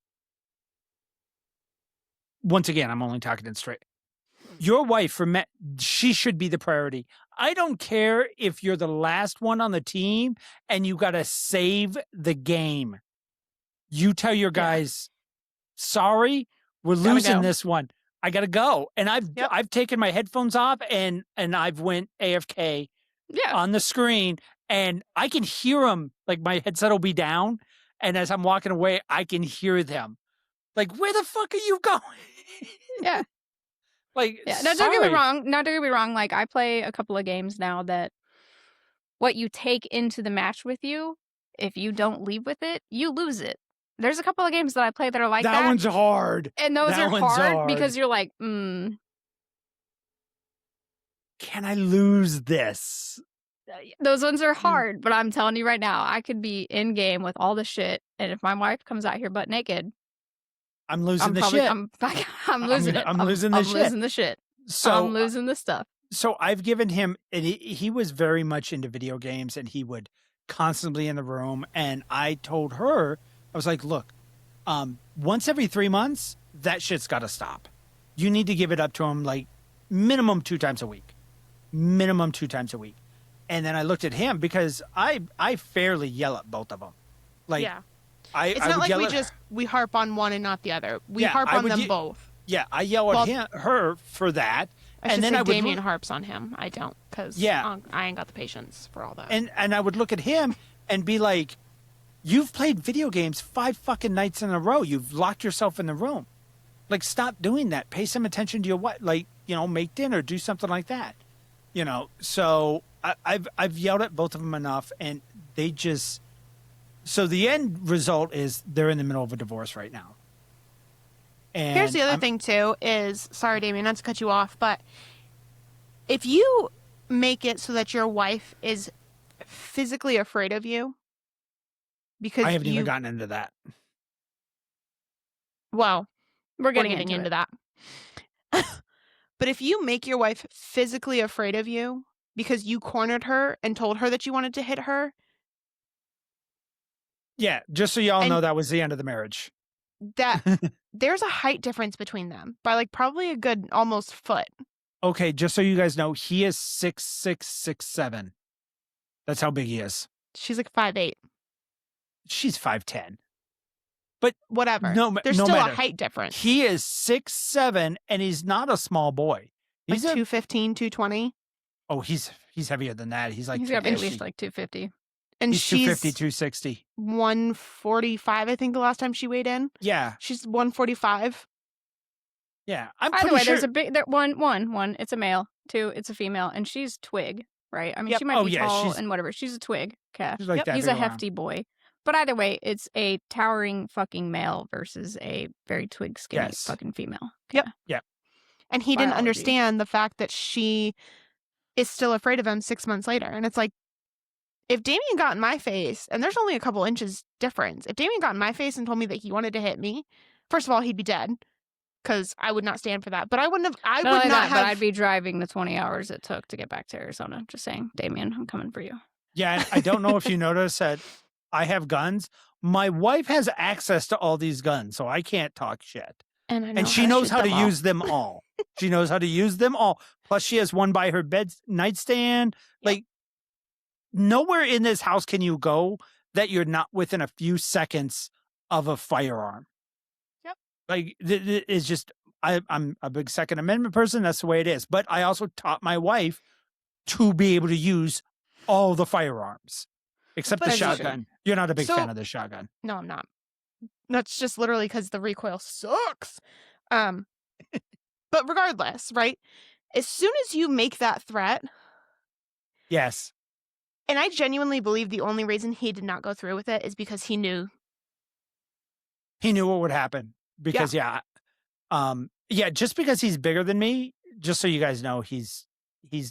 Once again, I'm only talking it straight. Your wife, she should be the priority. I don't care if you're the last one on the team and you got to save the game. You tell your guys, sorry, we're Gotta losing go. this one. I got to go. And Yep. I've taken my headphones off and I've went AFK Yeah. on the screen and I can hear them. Like my headset will be down. And as I'm walking away, I can hear them. Like, where the fuck are you going? Yeah. Like, Yeah. No, don't get me sorry. wrong. No, don't get me wrong. Like, I play a couple of games now that what you take into the match with you, if you don't leave with it, you lose it. There's a couple of games that I play that are like that. That one's hard. And those That are one's hard because hard. you're like, Can I lose this? those ones are hard, but I'm telling you right now, I could be in game with all the shit, and if my wife comes out here butt naked, I'm losing I'm the probably shit. I'm losing it. I'm losing the I'm shit. losing the shit. So I'm losing the stuff. So I've given him, and he was very much into video games, and he would constantly in the room. And I told her, I was like, look, once every 3 months, that shit's got to stop. You need to give it up to him like minimum 2 times a week. Minimum 2 times a week. And then I looked at him because I fairly yell at both of them. Like, Yeah. It's It's not like we harp on one and not the other. We harp on them both. Yeah, I yell at her for that. I should and then say I would Damien harps on him. I don't, because I ain't got the patience for all that. And I would look at him and be like, you've played video games 5 fucking nights in a row. You've locked yourself in the room. Like, stop doing that. Pay some attention to your what? Like, make dinner, do something like that. So I've yelled at both of them enough, and they just. So the end result is they're in the middle of a divorce right now. And here's the other thing too is, sorry, Damien, not to cut you off, but if you make it so that your wife is physically afraid of you, because I haven't even gotten into that. Well, We're we're getting getting into into that. But if you make your wife physically afraid of you because you cornered her and told her that you wanted to hit her, Yeah, just so y'all And- know, that was the end of the marriage. that there's a height difference between them by like probably a good almost foot. Okay, just so you guys know, he is 6'6", 6'7". That's how big he is. She's like 5'8". She's 5'10". Whatever. No, There's no still matter. a height difference. He is 6'7", and he's not a small boy. Like He's 215, 220. he's heavier than that. He's like He's got to be at 250. least like 250. And He's she's 250, 260. 145, I think, the last time she weighed in. Yeah, She's 145. yeah. I'm By the pretty way, sure. there's a big one. It's a male. 2, it's a female, and she's twig, right? I mean, Yep. she might Oh, be yeah, tall she's- and whatever. She's a twig. Okay. She's like Yep, that He's big a around. hefty boy. But either way, it's a towering fucking male versus a very twig skinny Yes. fucking female. Yep. Yeah. And he didn't Biology. understand the fact that she is still afraid of him 6 months later. And it's like, if Damien got in my face, and there's only a couple inches difference, if Damien got in my face and told me that he wanted to hit me, first of all, he'd be dead, because I would not stand for that. But I wouldn't have, I Not would only not that, have. but I'd be driving the 20 hours it took to get back to Arizona. Just saying, Damien, I'm coming for you. Yeah, and I don't know if you noticed that I have guns. My wife has access to all these guns, so I can't talk shit. And I know And she knows how to use them all. She knows how to use them all. Plus, she has one by her bed nightstand. Yep. Like, nowhere in this house can you go that you're not within a few seconds of a firearm. Yep. Like, it's just, I'm a big Second Amendment person. That's the way it is. But I also taught my wife to be able to use all the firearms, except But the it's true. shotgun. You're not a big So- fan of the shotgun. No, I'm not. That's just literally because the recoil sucks. But regardless, right? As soon as you make that threat, Yes. and I genuinely believe the only reason he did not go through with it is because he knew. He knew what would happen because, yeah, just because he's bigger than me, just so you guys know, he's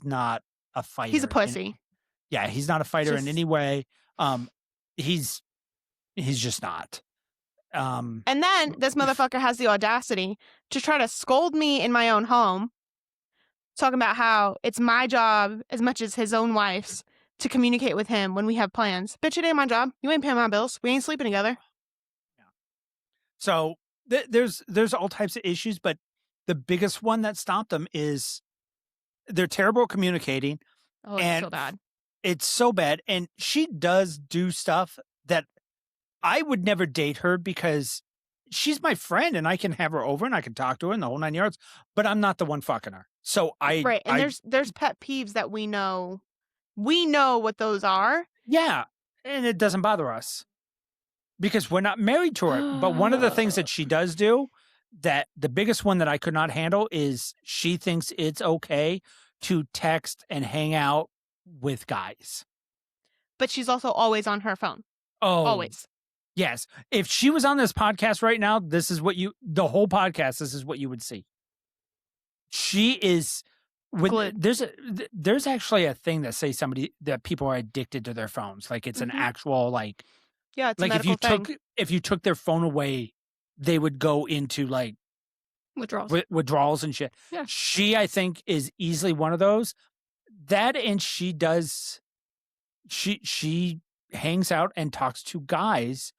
not a fighter. He's a pussy. He's not a fighter in Just- any way. He's just not. And then this motherfucker has the audacity to try to scold me in my own home, talking about how it's my job as much as his own wife's to communicate with him when we have plans. Bitch, it ain't my job. You ain't paying my bills. We ain't sleeping together. So there's all types of issues, but the biggest one that stopped them is they're terrible at communicating. Oh, it's And so bad. It's so bad. And she does do stuff that I would never date her because she's my friend and I can have her over and I can talk to her in the whole 9 yards, but I'm not the one fucking her. So Right. And there's pet peeves that we know. We know what those are. yeah. And it doesn't bother us because we're not married to her. But one of the things that she does do, that the biggest one that I could not handle, is she thinks it's okay to text and hang out with guys. But she's also always on her phone. Oh, Always. yes. If she was on this podcast right now, this is what the whole podcast, this is what you would see. She is Glued. there's actually a thing that says that people are addicted to their phones. Like it's an Mhm. actual Yeah, it's a like medical thing. if you took their phone away, they would go into like Withdrawals. withdrawals and shit. Yeah. She, I think, is easily one of those. That, and she hangs out and talks to guys,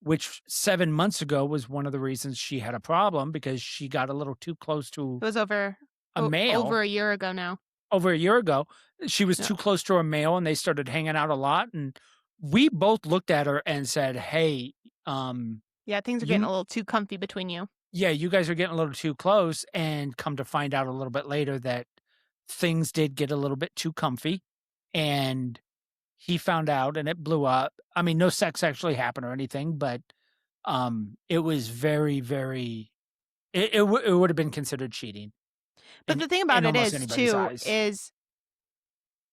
which 7 months ago was one of the reasons she had a problem, because she got a little too close to It was over a male. over a year ago now. Over a year ago. She was Yeah. too close to a male and they started hanging out a lot. And we both looked at her and said, hey, Yeah, things are getting a little too comfy between you. yeah, you guys are getting a little too close. And come to find out a little bit later that things did get a little bit too comfy. And he found out and it blew up. I mean, no sex actually happened or anything, but it was very, very, it would have been considered cheating. But in- the thing about in it almost is, anybody's too, eyes. is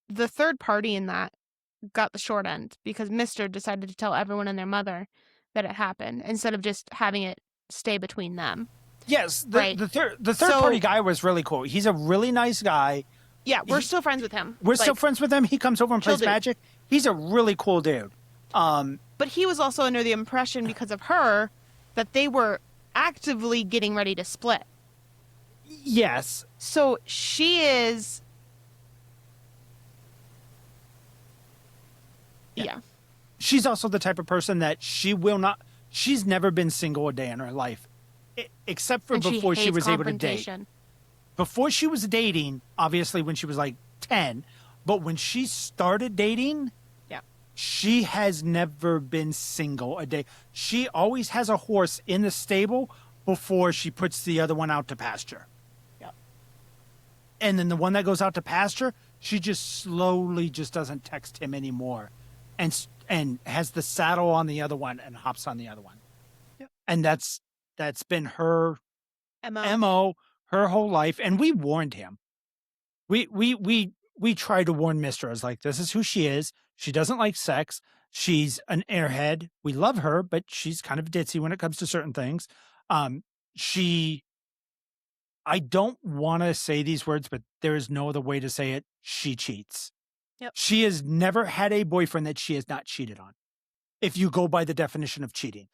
the third party in that got the short end because Mister decided to tell everyone and their mother that it happened instead of just having it stay between them. Yes, Right. the third So- party guy was really cool. He's a really nice guy. Yeah, we're He- still friends with him. We're still Like, friends with him. He comes over and chill plays dude. Magic. He's a really cool dude. But he was also under the impression because of her that they were actively getting ready to split. Yes. So she is. Yeah. She's also the type of person that she's never been single a day in her life, except for And before she hates was able to date. confrontation. Before she was dating, obviously when she was like 10, but when she started dating, Yeah. she has never been single a day. She always has a horse in the stable before she puts the other one out to pasture. Yep. And then the one that goes out to pasture, she just slowly just doesn't text him anymore, and has the saddle on the other one and hops on the other one. Yep. And that's been her MO her whole life. And we warned him. We tried to warn Mister. I was like, this is who she is. She doesn't like sex. She's an airhead. We love her, but she's kind of ditzy when it comes to certain things. I don't wanna say these words, but there is no other way to say it. She cheats. Yep. She has never had a boyfriend that she has not cheated on, if you go by the definition of cheating.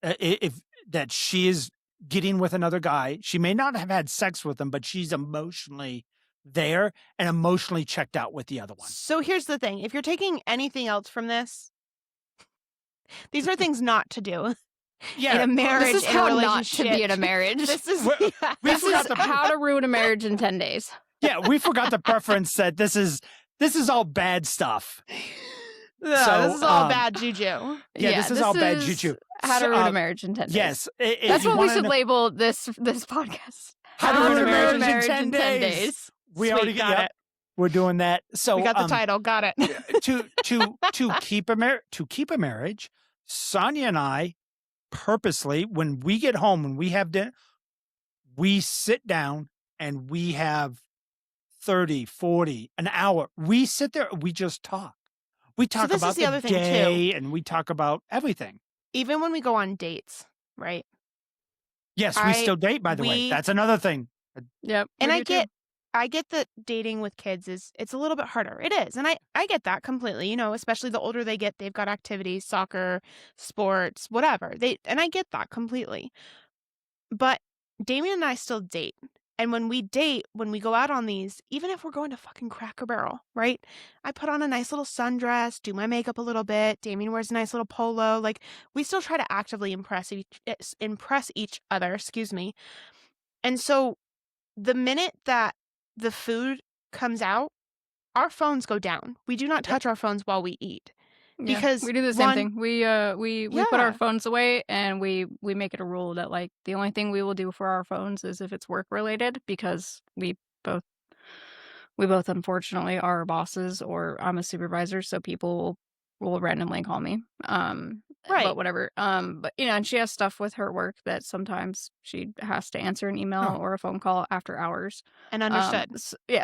If that she is getting with another guy, she may not have had sex with him, but she's emotionally there and emotionally checked out with the other one. So here's the thing. If you're taking anything else from this, these are things not to do in Yeah, a marriage, This is in a how not relationship. to be in a marriage. This is we This forgot is the how to ruin a marriage in 10 days. yeah, we forgot the preference that this is all bad stuff. Yeah, So, this is all bad juju. Yeah, this is all bad juju. How to So, ruin a marriage in 10 days. Yes, That's what we should label this podcast. How to ruin a marriage in 10 days. We Sweet, already got it. We're doing that. So We got the title. Got it. to keep a marriage, Sonia and I purposely, when we get home, when we have dinner, we sit down and we have 30, 40, an hour. We sit there, we just talk. We talk this is about the the other thing, day and we talk about everything. Even when we go on dates, right? Yes, we still date, by the way. That's another thing. Yep. And we I do too. get that dating with kids it's a little bit harder. It is. And I get that completely, especially the older they get, they've got activities, soccer, sports, whatever. And I get that completely. But Damien and I still date. And when we date, when we go out on these, even if we're going to fucking Cracker Barrel, right? I put on a nice little sundress, do my makeup a little bit. Damien wears a nice little polo. Like, we still try to actively impress each other, excuse me. And so the minute that the food comes out, our phones go down. We do not touch our phones while we eat. Yeah, Because we do the same one- thing. We put our Yeah. phones away and we make it a rule that like the only thing we will do for our phones is if it's work related because both we both unfortunately are bosses or I'm a supervisor, so people will randomly call me. Right. But whatever. But and she has stuff with her work that sometimes she has to answer an email Oh. or a phone call after hours. And understood.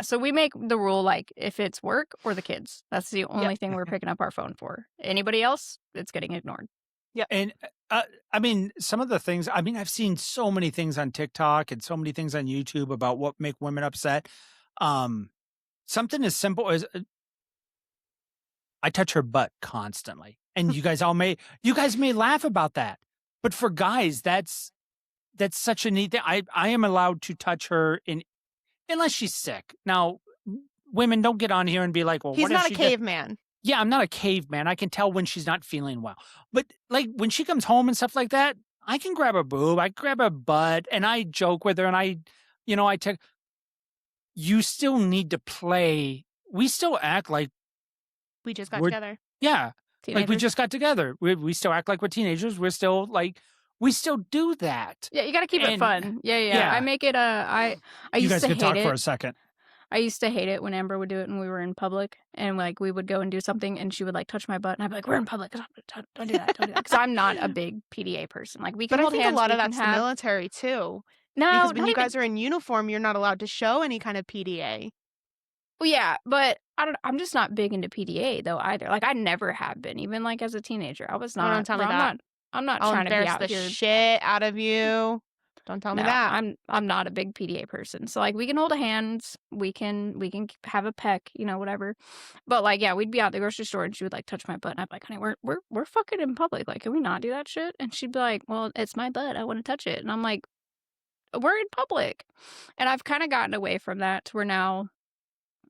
So we make the rule like if it's work or the kids, that's the only thing we're picking up our phone for. Anybody else, it's getting ignored. And I mean, some of the things, I've seen so many things on TikTok and so many things on YouTube about what make women upset. Something as simple as I touch her butt constantly. And you guys may laugh about that. But for guys, that's such a neat thing. I am allowed to touch her unless she's sick. Now, women don't get on here and be like, well, He's what if not a she caveman. Yeah, I'm not a caveman. I can tell when she's not feeling well. But like when she comes home and stuff like that, I can grab her boob, I grab her butt, and I joke with her and I take you still need to play. We still act like We just got We're- together. yeah. Like we Teenagers. just got together. We still act like we're teenagers. We're still like we still do that. Yeah, you got to keep it And- fun. Yeah. yeah. I make it I You used guys to can talk hate for it. a second. I used to hate it when Amber would do it when we were in public and like we would go and do something and she would like touch my butt and I'd be like, we're in public. Don't do that. Don't do that. Because I'm not a big PDA person. Like we can But I hold think hands. a lot we of can that's the have... military too. No, Because when not you even... guys are in uniform, you're not allowed to show any kind of PDA. Well, yeah, but I'm just not big into PDA though either. Like I never have been, even like as a teenager. I was Oh, not. don't tell me I'm that. I'm not I'll trying to be embarrass out the here. shit out of you. Don't tell me No, that. I'm not a big PDA person. So like we can hold hands, we can have a peck, whatever. But like yeah, we'd be out at the grocery store and she would like touch my butt and I'd be like, honey, we're fucking in public. Like, can we not do that shit? And she'd be like, well, it's my butt. I want to touch it. And I'm like, we're in public. And I've kind of gotten away from that to where now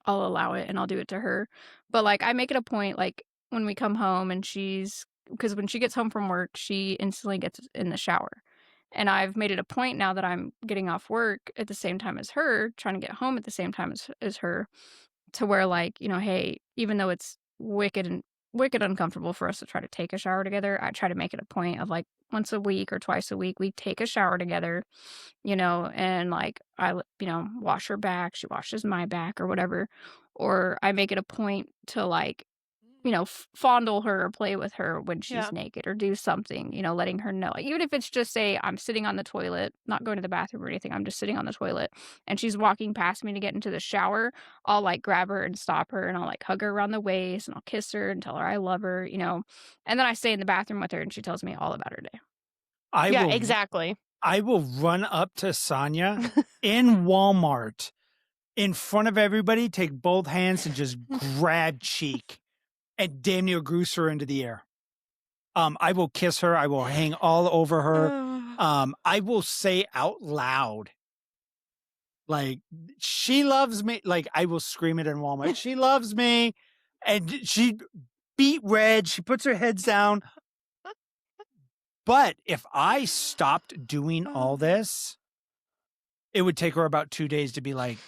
I'll allow it and I'll do it to her. But like I make it a point like when we come home and because when she gets home from work, she instantly gets in the shower. And I've made it a point now that I'm getting off work at the same time as her, trying to get home at the same time as her, to where like, hey, even though it's wicked uncomfortable for us to try to take a shower together, I try to make it a point of like once a week or twice a week we take a shower together, and like I wash her back, she washes my back or whatever, or I make it a point to like fondle her or play with her when she's Yeah. naked or do something, letting her know. Like, even if it's just say I'm sitting on the toilet, not going to the bathroom or anything, I'm just sitting on the toilet and she's walking past me to get into the shower, I'll like grab her and stop her and I'll like hug her around the waist and I'll kiss her and tell her I love her, and then I stay in the bathroom with her and she tells me all about her day. I Yeah, will exactly. I will run up to Sonia in Walmart in front of everybody, take both hands and just grab cheek and damn near goose her into the air. I will kiss her. I will hang all over her. I will say out loud, like, she loves me. Like, I will scream it in Walmart. She loves me. And she beat red. She puts her heads down. But if I stopped doing all this, it would take her about 2 days to be like,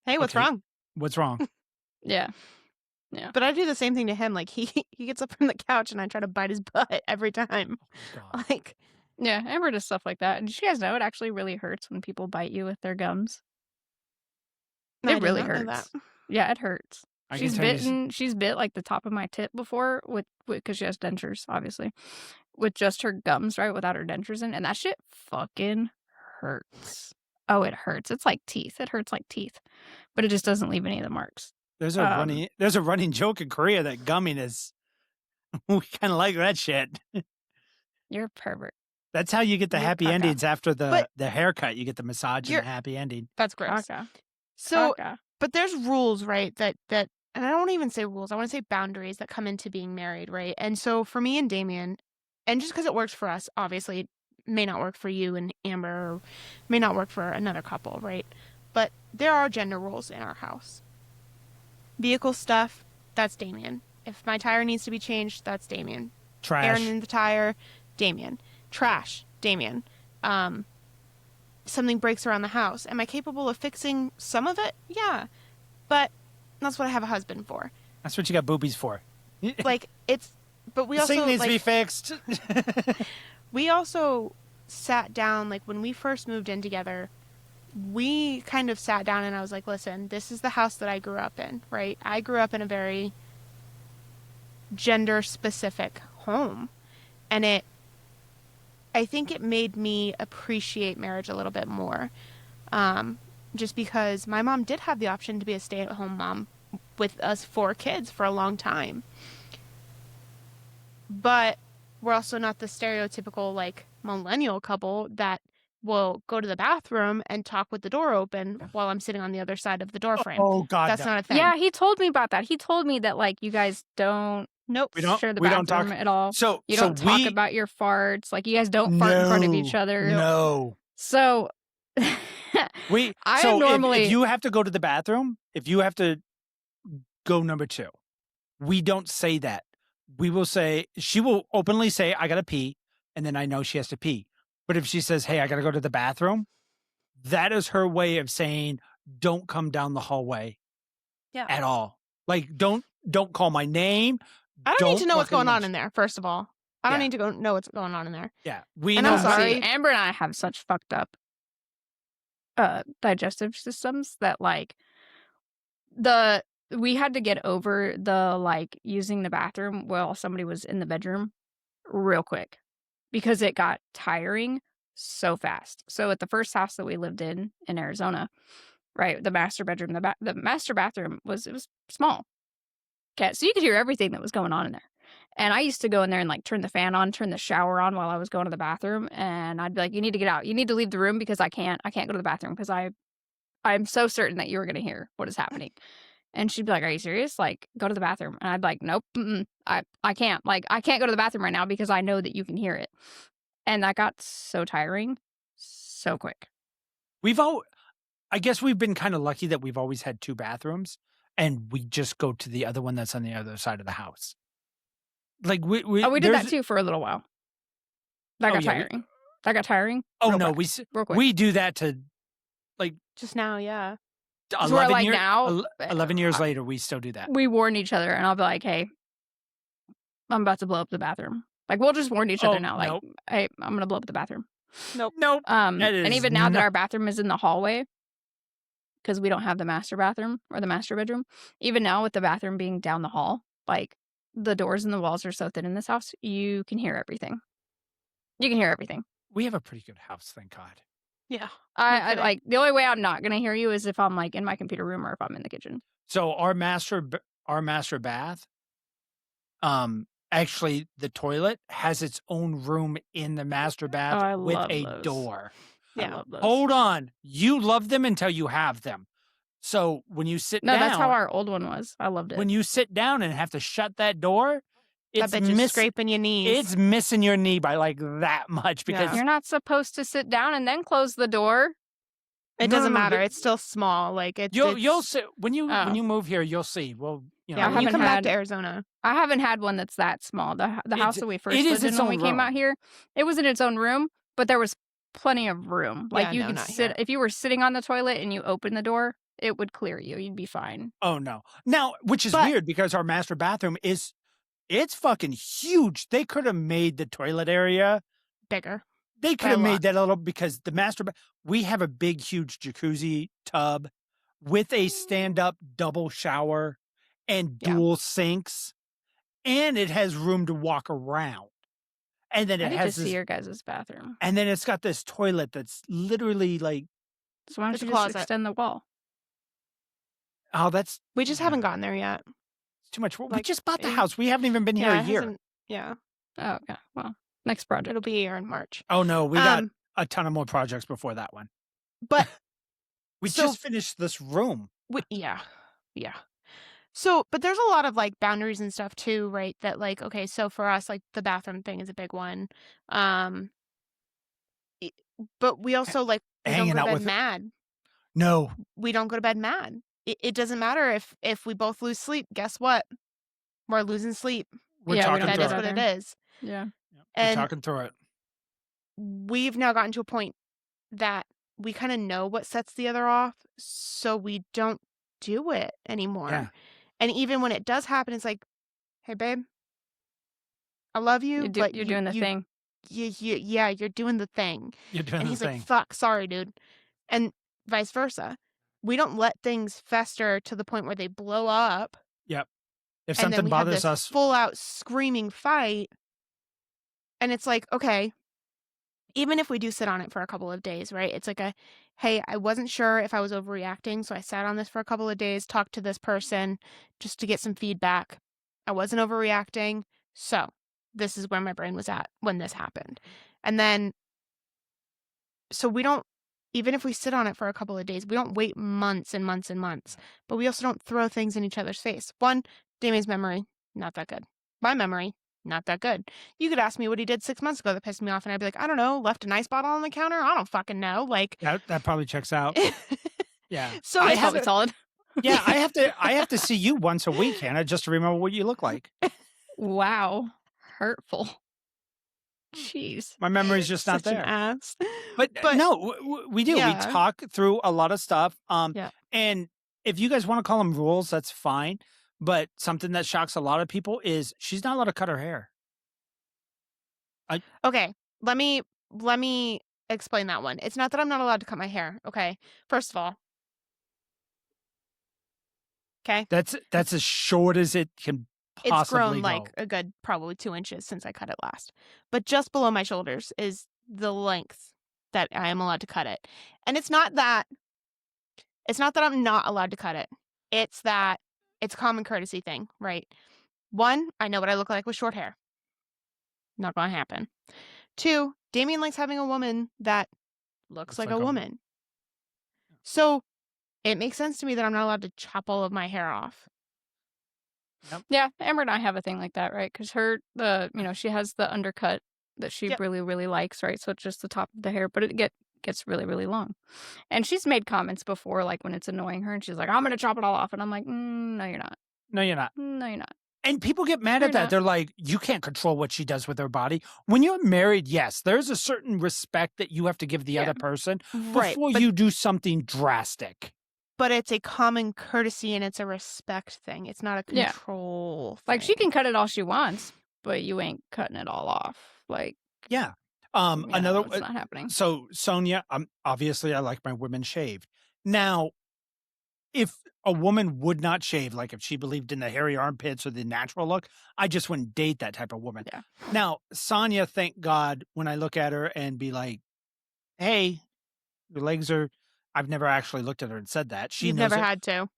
Hey, what's okay, wrong? what's wrong? Yeah. Yeah. But I do the same thing to him. Like he gets up from the couch and I try to bite his butt every time. God. Like, Yeah, Amber does stuff like that. And did you guys know it actually really hurts when people bite you with their gums? I It did really not know that. hurts. Yeah, it hurts. I can tell you, She's bit like the top of my tip before with because she has dentures, obviously, with just her gums, right, without her dentures in, and that shit fucking hurts. Oh, it hurts. It's like teeth. It hurts like teeth, but it just doesn't leave any of the marks. there's a running joke in Korea that gumming is, we kind of like that shit. You're a pervert. That's how you get the You're happy caca. endings after But- the haircut. You get the massage and You're- the happy ending. That's gross. Caca. So, Caca. but there's rules, right? That, and I don't even say rules. I want to say boundaries that come into being married, right? And so for me and Damien, and just because it works for us, obviously, it may not work for you and Amber, or may not work for another couple, right? But there are gender roles in our house. Vehicle stuff, that's Damien. If my tire needs to be changed, that's Damien. Trash. Aaron in the tire, Damien. Trash, Damien. Something breaks around the house. Am I capable of fixing some of it? Yeah. But that's what I have a husband for. That's what you got boobies for. Like, it's, but we The also, sink needs to be like, fixed. we also sat down, like, when we first moved in together, we kind of sat down and I was like, listen, this is the house that I grew up in, right? I grew up in a very gender-specific home. And I think it made me appreciate marriage a little bit more. Just because my mom did have the option to be a stay-at-home mom with us 4 kids for a long time. But we're also not the stereotypical, like, millennial couple that will go to the bathroom and talk with the door open while I'm sitting on the other side of the door frame. Oh, God. That's no. not a thing. Yeah, he told me about that. He told me that like you guys don't Nope. share the we don't bathroom talk- at all. So, You so don't talk we, about your farts. Like you guys don't fart in front of each other. No. So We, I so normally if you have to go to the bathroom, if you have to go number 2, we don't say that. We will say, she will openly say, I got to pee. And then I know she has to pee. But if she says, hey, I got to go to the bathroom, that is her way of saying, don't come down the hallway at all. Like, don't call my name. I don't need to know what's fucking going on mention- in there, first of all. I don't Yeah. need to know what's going on in there. Yeah. We And know. I'm sorry. See, Amber and I have such fucked up digestive systems that like we had to get over the like using the bathroom while somebody was in the bedroom real quick because it got tiring so fast. So at the first house that we lived in Arizona, right, the master bedroom, the master bathroom was small. Okay, so you could hear everything that was going on in there. And I used to go in there and like turn the fan on, turn the shower on while I was going to the bathroom, and I'd be like, "You need to get out. You need to leave the room because I can't go to the bathroom because I'm so certain that you were going to hear what is happening." And she'd be like, "Are you serious? Like, go to the bathroom." And I'd be like, "Nope, I can't. Like, I can't go to the bathroom right now because I know that you can hear it." And that got so tiring, so quick. I guess we've been kind of lucky that we've always had 2 bathrooms, and we just go to the other one that's on the other side of the house. Like we did that too for a little while. That got yeah, tiring. That got tiring. Oh real no, quick, real quick. we do that to Just now, yeah. 'Cause we're 11 like years. now, 11 years later, we still do that. we warn each other, and I'll be like, "Hey, I'm about to blow up the bathroom." Like we'll just warn each other now. Like, nope. "Hey, I'm gonna blow up the bathroom." Nope. And That even is now that not- our bathroom is in the hallway, because we don't have the master bathroom or the master bedroom, even now with the bathroom being down the hall, like the doors and the walls are so thin in this house, you can hear everything. You can hear everything. We have a pretty good house, thank God. Yeah. I kidding. like the only way I'm not gonna hear you is if I'm like in my computer room or if I'm in the kitchen. So our master bath, Actually, the toilet has its own room in the master Oh, bath I with love a those. door. I Yeah. love those. Hold on. You love them until you have them. So when you sit No, that's how down, our old one was. I loved it. when you sit down and have to shut that door, That bitch is scraping your knees. it's missing your knee by like that much because You're not supposed to sit down and then close the door. It No, doesn't no, no, matter. It's still small. Like you'll it's see when you Oh. move here, you'll see. Well, you know, yeah. When you haven't come back had- to Arizona, I haven't had one that's that small. The house It's- that we first it is lived in its when we own came out room. here, it was in its own room, but there was plenty of room. Like Yeah, you no, could not sit here. if you were sitting on the toilet and you open the door, it would clear you. You'd be fine. Oh no. Now, which is But- weird because our master bathroom it's fucking huge. They could have made the toilet area. bigger. They By could a have lot. made that a little because the we have a big, huge jacuzzi tub with a stand-up double shower and Yeah. dual sinks, and it has room to walk around. And then I it need to has see this, your guys' bathroom. and then it's got this toilet that's literally like, So why don't There's a you just closet. extend the wall? oh, that's We just haven't gotten there yet. it's too much. We like, just bought the it- house. We haven't even been here Yeah, a it year. hasn't. Yeah, Oh, okay. Well, next project. it'll be here in March. Oh no, we got Um, a ton of more projects before that one. But We So- just finished this room. yeah. So, but there's a lot of like boundaries and stuff too, right? That like, okay, so for us, like the bathroom thing is a big one. But we also like we don't Hanging go out to bed with- mad. No, We don't go to bed mad. It doesn't matter if we both lose sleep. Guess what? We're losing sleep. we're Yeah, we talking don't That through is it. what it Together. is. Yeah. We're And talking through it. we've now gotten to a point that we kind of know what sets the other off, so we don't do it anymore. Yeah. And even when it does happen, it's like, hey, babe, I love you, but You're doing the thing. Yeah, you're doing the thing. You're doing And the he's thing. like, fuck, sorry, dude. And vice versa. We don't let things fester to the point where they blow up. If And then something we have bothers this us, full out screaming fight. And it's like, okay, even if we do sit on it for a couple of days, right? It's like hey, I wasn't sure if I was overreacting. So I sat on this for a couple of days, talked to this person just to get some feedback. I wasn't overreacting. So this is where my brain was at when this happened. And then, so we don't, even if we sit on it for a couple of days, we don't wait months and months and months, but we also don't throw things in each other's face. One, Damien's memory, not that good. My memory, not that good. You could ask me what he did 6 months ago that pissed me off, and I'd be like, I don't know, left an ice bottle on the counter? I don't fucking know. Like, that probably checks out. Yeah. so I it's have Probably solid. Yeah, I have to see you once a week, Hannah, just to remember what you look like. Wow. Hurtful. Jeez. My memory's just not such an there. ass. But, But- no, we do. Yeah. We talk through a lot of stuff. Yeah. And if you guys want to call them rules, that's fine. But something that shocks a lot of people is she's not allowed to cut her hair. Okay, let me explain that one. It's not that I'm not allowed to cut my hair. Okay, first of all, okay, That's as short as it can it's possibly grown like go. a good probably 2 inches since I cut it last. But just below my shoulders is the length that I am allowed to cut it, and it's not that I'm not allowed to cut it. It's that it's a common courtesy thing, right? One, I know what I look like with short hair. Not gonna happen. Two, Damien likes having a woman that looks like a woman. So it makes sense to me that I'm not allowed to chop all of my hair off. Yeah, Amber and I have a thing like that, right? Because she has the undercut that she Yep. really, really likes, right? So it's just the top of the hair, but it gets really, really long. And she's made comments before, like when it's annoying her, and she's like, "I'm gonna chop it all off," and I'm like, "No, you're not. No, you're not. No, you're not." And people get mad You're at that. not. They're like, you can't control what she does with her body. When you're married, yes, there's a certain respect that you have to give the Yeah. other person Right. before you do something drastic. But it's a common courtesy and it's a respect thing. It's not a Yeah. control thing. Like she can cut it all she wants, but you ain't cutting it all off. Like Yeah. yeah, Another it's not happening. So Sonia, obviously I like my women shaved. Now, if a woman would not shave, like if she believed in the hairy armpits or the natural look, I just wouldn't date that type of woman. Yeah. Now, Sonia, thank God, when I look at her and be like, hey, your legs are, I've never actually looked at her and said that. She You've knows never it. had to.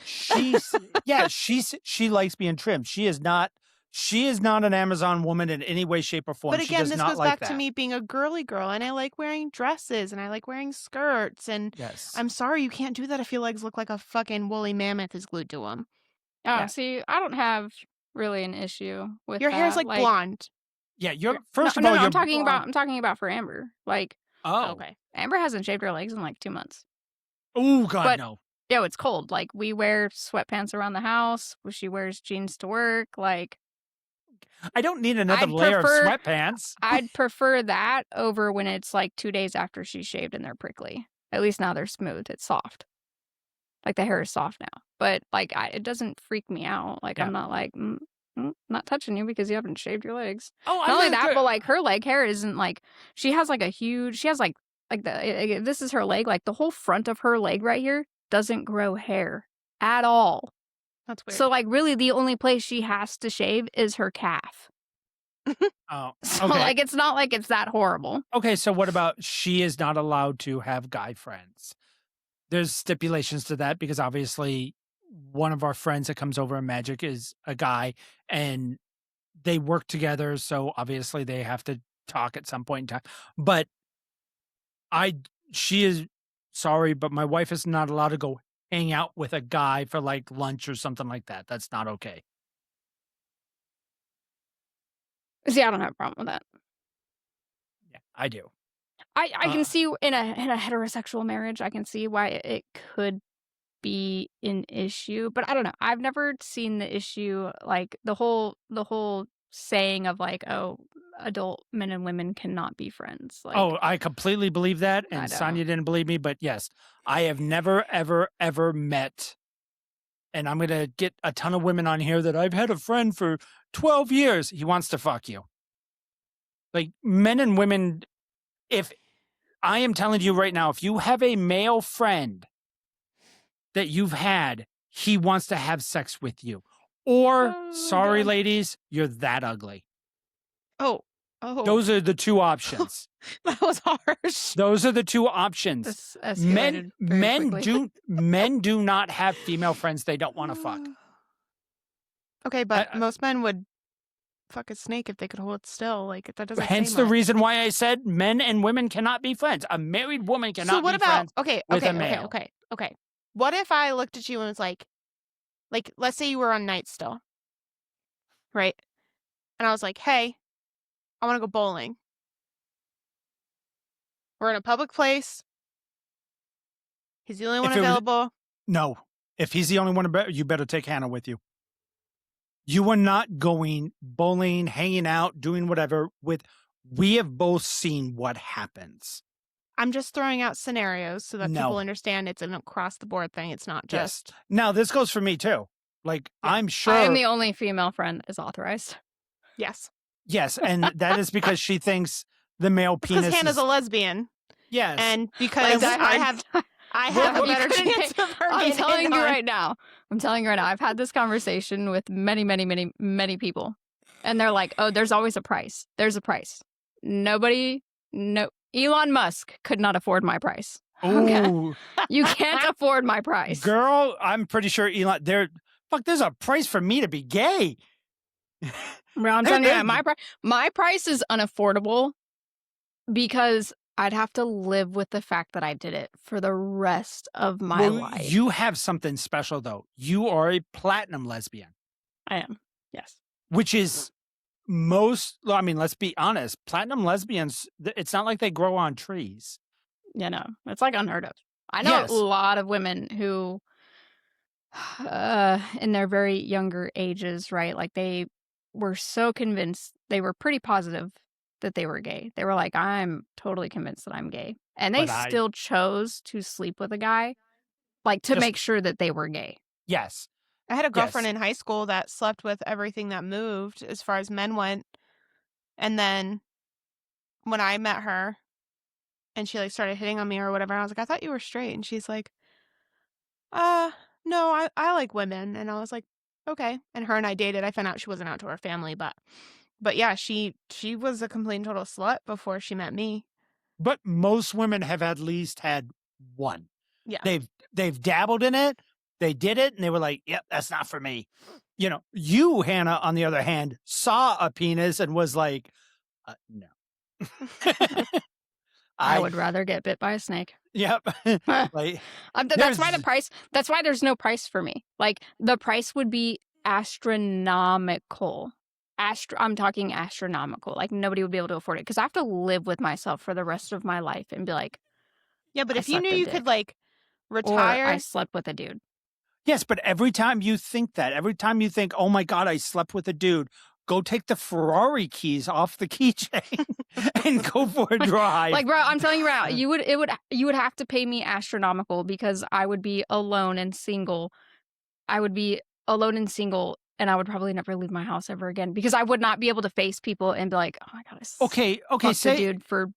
She's yeah, she likes being trimmed. She is not She is not an Amazon woman in any way, shape, or form. But She again, does this not goes like back to that. me being a girly girl, and I like wearing dresses, and I like wearing skirts, and Yes. I'm sorry you can't do that if your legs look like a fucking woolly mammoth is glued to them. Oh, Yeah. see, I don't have really an issue with Your hair's that. like blonde. Yeah, you're no, first of no, all, no. you're I'm talking about for Amber. Like, oh. Okay. Amber hasn't shaved her legs in like 2 months. Oh God, But no. yo, it's cold. Like, we wear sweatpants around the house. She wears jeans to work. Like, I don't need another layer of sweatpants. I'd prefer that over when it's like 2 days after she's shaved and they're prickly. At least now they're smooth. It's soft. Like, the hair is soft now. But like, it doesn't freak me out. Like, Yeah. I'm not like, not touching you because you haven't shaved your legs. Oh, Not only that, but like her leg hair isn't like, she has like this is her leg. Like, the whole front of her leg right here doesn't grow hair at all. That's weird. So like, really, the only place she has to shave is her calf. Oh, So okay. like, it's not like it's that horrible. Okay, so what about she is not allowed to have guy friends? There's stipulations to that because obviously one of our friends that comes over in Magic is a guy and they work together, so obviously they have to talk at some point in time. But she is sorry, but my wife is not allowed to go hang out with a guy for like lunch or something like that. That's not okay. See, I don't have a problem with that. Yeah, I do. I can see in a heterosexual marriage, I can see why it could be an issue, but I don't know. I've never seen the issue, like the whole saying of like, oh, adult men and women cannot be friends. Like, Oh, I completely believe that, I and don't. Sonia didn't believe me, but yes, I have never, ever, ever met, and I'm gonna get a ton of women on here that I've had a friend for 12 years. He wants to fuck you. Like, men and women, if I am telling you right now, if you have a male friend that you've had, he wants to have sex with you. Or, Oh, sorry, God. ladies, you're that ugly. Oh. Those are the two options. That was harsh. Those are the two options. This escalated very quickly. Men do not have female friends they don't want to fuck. Okay, but most men would fuck a snake if they could hold it still. Like, that doesn't Hence say the much. reason why I said men and women cannot be friends. A married woman cannot be friends with a male. Okay. What if I looked at you and was like, let's say you were on night still, right? And I was like, hey, I want to go bowling. We're in a public place. He's the only one available. No. If he's the only one, you better take Hannah with you. You are not going bowling, hanging out, doing whatever with. We have both seen what happens. I'm just throwing out scenarios so that No. people understand it's an across the board thing. It's not just. Yes. Now, this goes for me too. Like, Yeah. I'm sure. I am the only female friend that is authorized. Yes. Yes. And that is because she thinks the male penis. Because Hannah's a lesbian. Yes. And because I have a better chance of her I'm getting telling it you on. right now. I've had this conversation with many, many, many, many people. And they're like, oh, there's always a price. There's a price. Elon Musk could not afford my price. Okay. Ooh. You can't afford my price. Girl, I'm pretty sure Elon, there's a price for me to be gay. Bro, I'm telling you, my price is unaffordable because I'd have to live with the fact that I did it for the rest of my life. You have something special, though. You are a platinum lesbian. I am. Yes. Which is let's be honest. Platinum lesbians, it's not like they grow on trees. Yeah, no. It's like unheard of. I know a lot of women who, in their very younger ages, right? Like, they were so convinced, they were pretty positive that they were gay. They were like, I'm totally convinced that I'm gay. And they still chose to sleep with a guy, like, to make sure that they were gay. Yes. I had a girlfriend in high school that slept with everything that moved as far as men went. And then when I met her and she started hitting on me or whatever, I was like, I thought you were straight. And she's like, no, I like women. And I was like, okay. And her and I dated. I found out she wasn't out to her family, but yeah, she was a complete and total slut before she met me. But most women have at least had one. Yeah. They've dabbled in it. They did it and they were like, yep, that's not for me. You, Hannah, on the other hand, saw a penis and was like, no. I would rather get bit by a snake. Yep. Like, That's why that's why there's no price for me. Like, the price would be astronomical. I'm talking astronomical. Like, nobody would be able to afford it because I have to live with myself for the rest of my life and be like, Yeah, but I if you knew sucked a you dick. could like or I retire, slept with a dude. yes, but every time you think, oh my God, I slept with a dude, go take the Ferrari keys off the keychain and go for a drive. Like, bro, I'm telling you right now, you would have to pay me astronomical because I would be alone and single. I would be alone and single, and I would probably never leave my house ever again because I would not be able to face people and be like, oh my God, Okay, fucked a dude for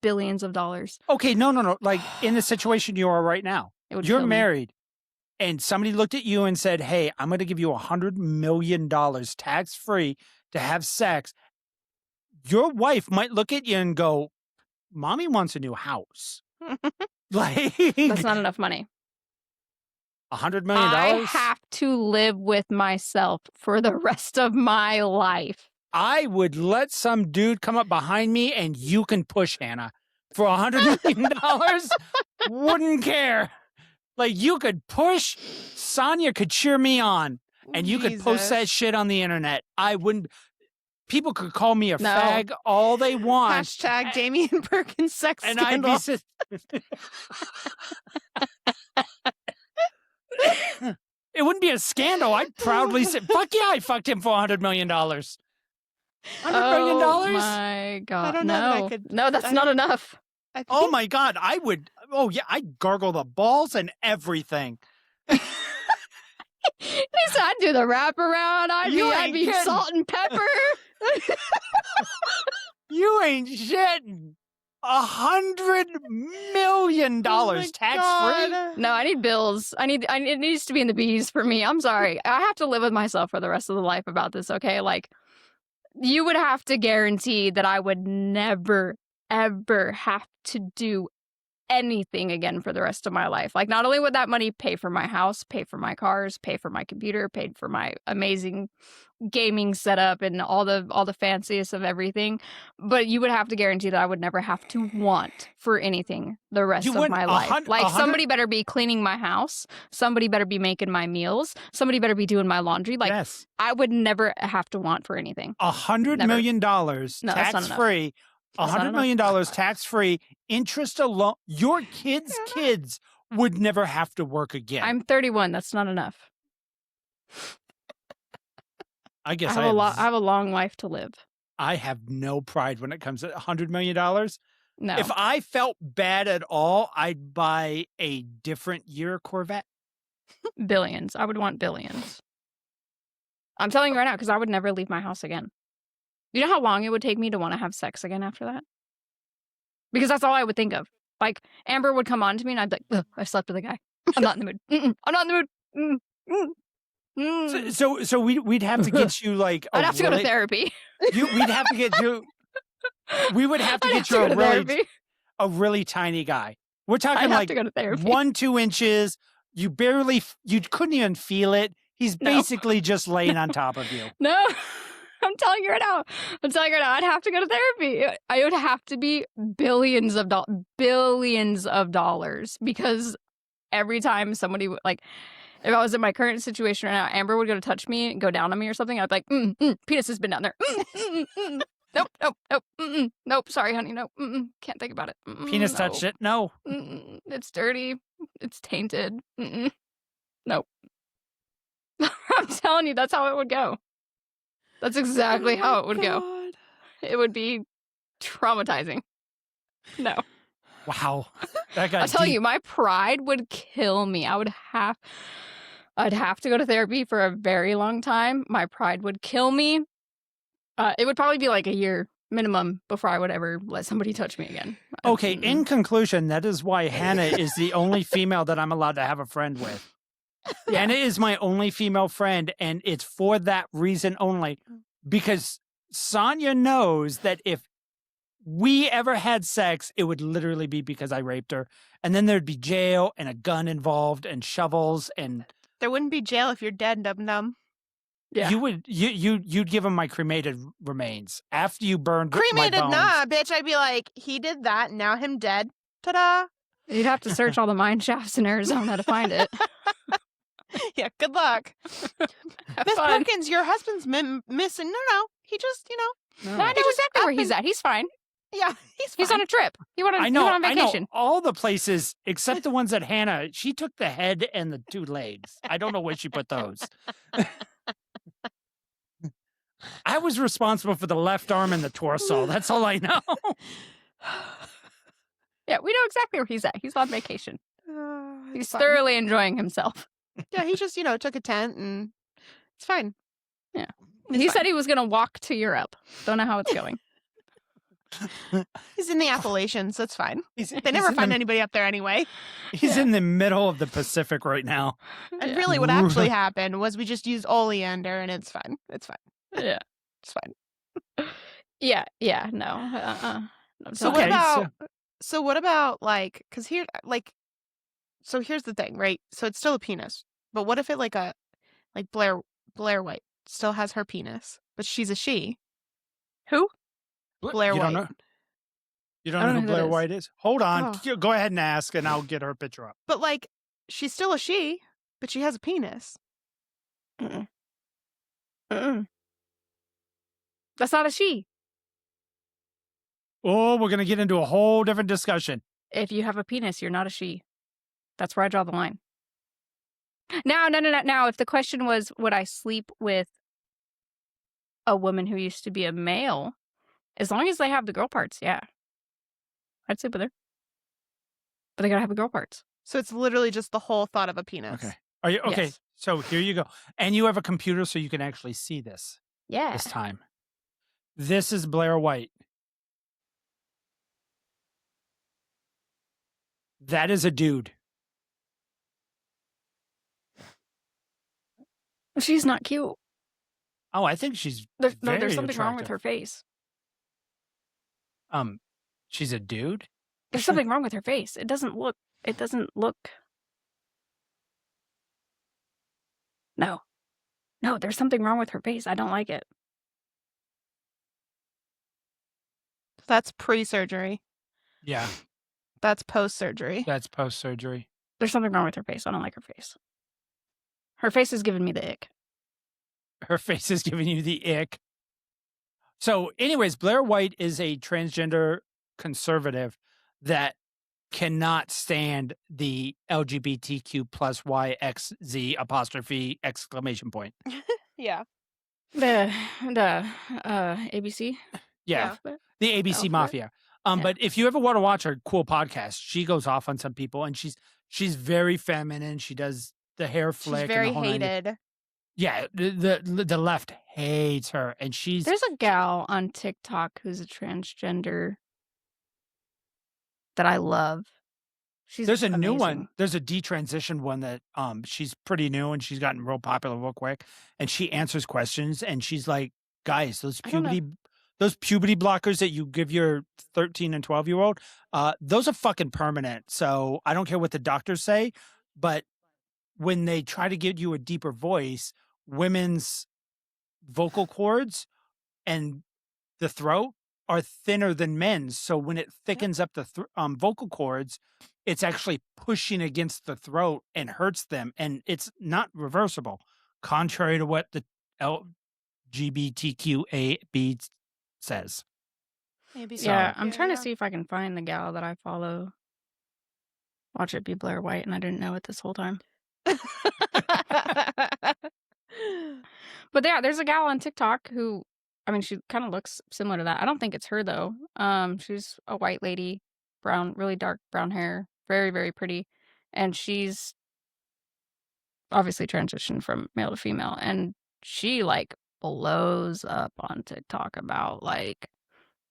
billions of dollars. Okay, no. Like, in the situation you are right now, you're married, and somebody looked at you and said, hey, I'm going to give you $100 million tax-free to have sex. Your wife might look at you and go, mommy wants a new house. Like, That's not enough money. $100 million? I have to live with myself for the rest of my life. I would let some dude come up behind me and you can push, Hannah. For $100 million, wouldn't care. Like, you could push, Sonia could cheer me on, and you could post that shit on the internet. I wouldn't. People could call me a fag all they want. Hashtag Damian Perkins sex and scandal. I'd be it wouldn't be a scandal. I'd proudly say, fuck yeah, I fucked him for $100 million. $100 million? Oh my God. I don't know. No, that's not enough. Oh my God. I would. Oh yeah, I'd gargle the balls and everything. At least I'd do the wraparound. I'd be salt and pepper. You ain't shitting. $100 million tax free. No, I need bills. It needs to be in the B's for me. I'm sorry. I have to live with myself for the rest of the life about this. Okay, like, you would have to guarantee that I would never, ever have to do anything again for the rest of my life. Like, not only would that money pay for my house, pay for my cars, pay for my computer, paid for my amazing gaming setup and all the fanciest of everything, but you would have to guarantee that I would never have to want for anything the rest of my life. Like, somebody better be cleaning my house, somebody better be making my meals, somebody better be doing my laundry. Like, yes. I would never have to want for anything. $100 million tax free. $100 million tax free, interest alone. Your kids would never have to work again. I'm 31. That's not enough. I guess I have a long life to live. I have no pride when it comes to $100 million. No. If I felt bad at all, I'd buy a different year Corvette. Billions. I would want billions. I'm telling you right now, because I would never leave my house again. You know how long it would take me to want to have sex again after that? Because that's all I would think of. Like, Amber would come on to me and I'd be like, ugh, I slept with a guy. I'm not in the mood. I'm not in the mood. So we'd have to get you like I'd have to go to therapy. We'd have to get you. We would have to get you a really tiny guy. We're talking like 1-2 inches. You couldn't even feel it. He's basically just laying on top of you. No. I'm telling you right now. I'd have to go to therapy. I would have to be billions of dollars because every time somebody would, like, if I was in my current situation right now, Amber would go to touch me and go down on me or something. I'd be like, penis has been down there. Nope. Sorry, honey. Nope. Can't think about it. Penis touched it. No. It's dirty. It's tainted. Nope. I'm telling you, that's how it would go. That's exactly how it would go. It would be traumatizing. No. Wow. That got I'll tell you, my pride would kill me. I'd have to go to therapy for a very long time. My pride would kill me. It would probably be like a year minimum before I would ever let somebody touch me again. Okay, in conclusion, that is why Hannah is the only female that I'm allowed to have a friend with. Hannah is my only female friend, and it's for that reason only. Because Sonia knows that if we ever had sex, it would literally be because I raped her. And then there'd be jail and a gun involved and shovels and... There wouldn't be jail if you're dead, dum-dum. Yeah. you'd give him my cremated remains after you burned my Cremated, bones. nah, bitch. I'd be like, he did that, now him dead. Ta-da. You'd have to search all the mine shafts in Arizona to find it. Yeah, good luck. Have Miss fun. Perkins, your husband's missing. No, he just, I know No. just exactly where he's happened- at. He's fine. yeah, he's He's fine. on a trip. He went I on know, on vacation. all the places except the ones that Hannah. She took the head and the 2 legs. I don't know where she put those. I was responsible for the left arm and the torso. That's all I know. Yeah, we know exactly where he's at. He's on vacation. It's He's fine. thoroughly enjoying himself. Yeah, he just, took a tent and it's fine. Yeah. It's He fine. said he was going to walk to Europe. Don't know how it's going. He's in the Appalachians, so it's fine. He's They never in find the, anybody up there anyway. He's in the middle of the Pacific right now. And Yeah. really what actually happened was we just used oleander and it's fine. It's fine. Yeah. It's fine. Yeah. Yeah. No. No So Okay, what about like, because here, like, so here's the thing, right? So it's still a penis, but what if it like Blair White still has her penis, but she's a she? Who? Blair you White. Don't know, you don't I know don't who know who that Blair is. White is? Hold on. Oh. Go ahead and ask, and I'll get her picture up. But like, she's still a she, but she has a penis. Mm-mm. Mm-mm. That's not a she. Oh, we're going to get into a whole different discussion. If you have a penis, you're not a she. That's where I draw the line. Now, no. Now, if the question was, would I sleep with a woman who used to be a male, as long as they have the girl parts, yeah. I'd sleep with her. But they gotta have the girl parts. So it's literally just the whole thought of a penis. Okay. Are you okay? Yes. So here you go. And you have a computer so you can actually see this Yeah. this time. This is Blair White. That is a dude. She's not cute. Oh, I think she's There's very something wrong with attractive. her face. She's a dude? There's something wrong with her face. It doesn't look. No, there's something wrong with her face. I don't like it. That's pre-surgery. Yeah, That's post-surgery. that's post-surgery. There's something wrong with her face. I don't like her face. Her face is giving me the ick. Her face is giving you the ick. So, anyways, Blair White is a transgender conservative that cannot stand the LGBTQ plus YXZ apostrophe exclamation point. Yeah. The ABC. Yeah, alphabet. the ABC Alphabet? Mafia. Yeah. But if you ever want to watch her cool podcast, she goes off on some people, and she's very feminine. She does the hair She's flick. very and the whole nine. hated. Yeah, the left hates her, and she's There's a gal on TikTok who's a transgender that I love. She's there's a new one. amazing. There's a detransition one that she's pretty new and she's gotten real popular real quick. And she answers questions and she's like, guys, those I don't know. puberty blockers that you give your 13 and 12-year-old, those are fucking permanent. So I don't care what the doctors say, but when they try to give you a deeper voice, women's vocal cords and the throat are thinner than men's. So when it thickens up the vocal cords, it's actually pushing against the throat and hurts them. And it's not reversible, contrary to what the LGBTQAB says. Maybe so. Yeah, I'm trying to see if I can find the gal that I follow. Watch it be Blair White, and I didn't know it this whole time. But yeah, there's a gal on TikTok who, I mean, she kind of looks similar to that. I don't think it's her though. She's a white lady, brown, really dark brown hair, very, very pretty. And she's obviously transitioned from male to female. And she like blows up on TikTok about like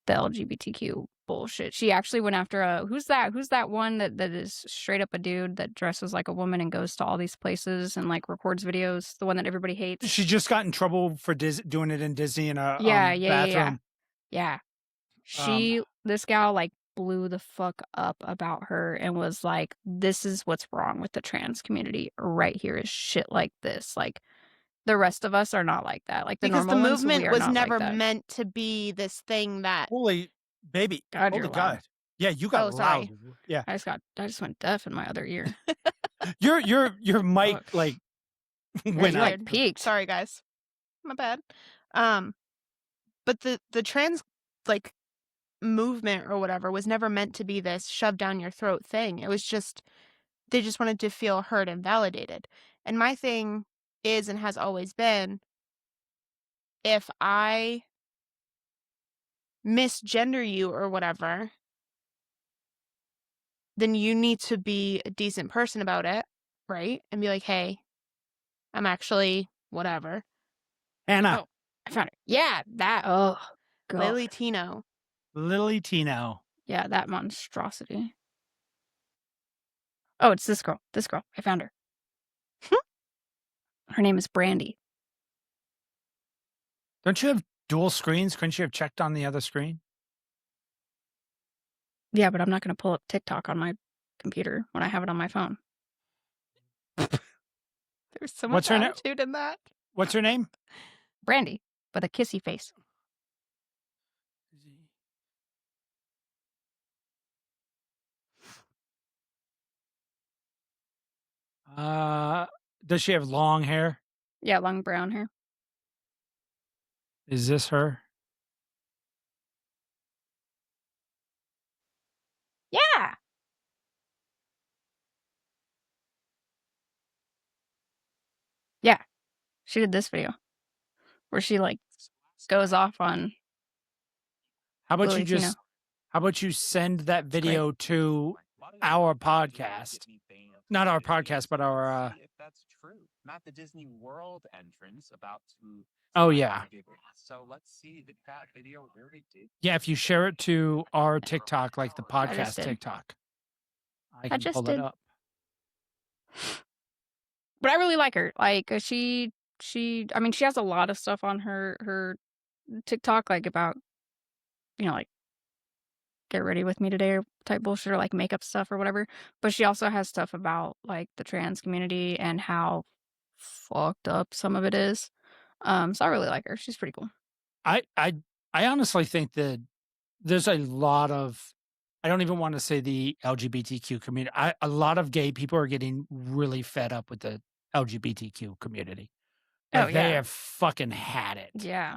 the LGBTQ bullshit. She actually went after who's that one that is straight up a dude that dresses like a woman and goes to all these places and like records videos, the one that everybody hates. She just got in trouble for doing it in Disney in a Yeah. bathroom. Yeah. This gal like blew the fuck up about her and was like, this is what's wrong with the trans community right here is shit like this. Like The rest of us are not like that. Like, the Because the normal ones, we movement are was not like never that. meant to be this thing that Holy baby. God, you're Holy loud. God. Yeah, you got Oh, sorry. loud. Yeah. I just went deaf in my other ear. Your mic, Fuck. like, Yeah, went you, up. like, Weird. peaked. Sorry, guys. My bad. But the trans, like, movement or whatever was never meant to be this shove down your throat thing. It was just they just wanted to feel heard and validated. And my thing is and has always been, if I misgender you or whatever, then you need to be a decent person about it, right? And be like, hey, I'm actually whatever. Hannah. Oh, I found it. Yeah, that. Oh, God. Lily Tino. Lily Tino. Yeah, that monstrosity. Oh, it's this girl. This girl. I found her. Her name is Brandy. Don't you have dual screens? Couldn't you have checked on the other screen? Yeah, but I'm not going to pull up TikTok on my computer when I have it on my phone. There's so much What's her name? attitude in that. What's her name? Brandy, with a kissy face. Does she have long hair? Yeah, long brown hair. Is this her? Yeah. Yeah. She did this video where she, like, goes off on How about Lily you Tino. just how about you send that video to our podcast? Not our podcast, but our if that's true. Not the Disney World entrance about to. Oh yeah. So let's see if that video really did. Yeah, if you share it to our TikTok, like the I just podcast did. TikTok, I I can just pull did. it up. But I really like her. Like, she I mean, she has a lot of stuff on her TikTok, like, about, like, get ready with me today or type bullshit, or, like, makeup stuff or whatever. But she also has stuff about, like, the trans community and how fucked up some of it is. So I really like her. She's pretty cool. I honestly think that there's a lot of, I don't even want to say the LGBTQ community. A lot of gay people are getting really fed up with the LGBTQ community. Oh, And they yeah. have fucking had it. Yeah.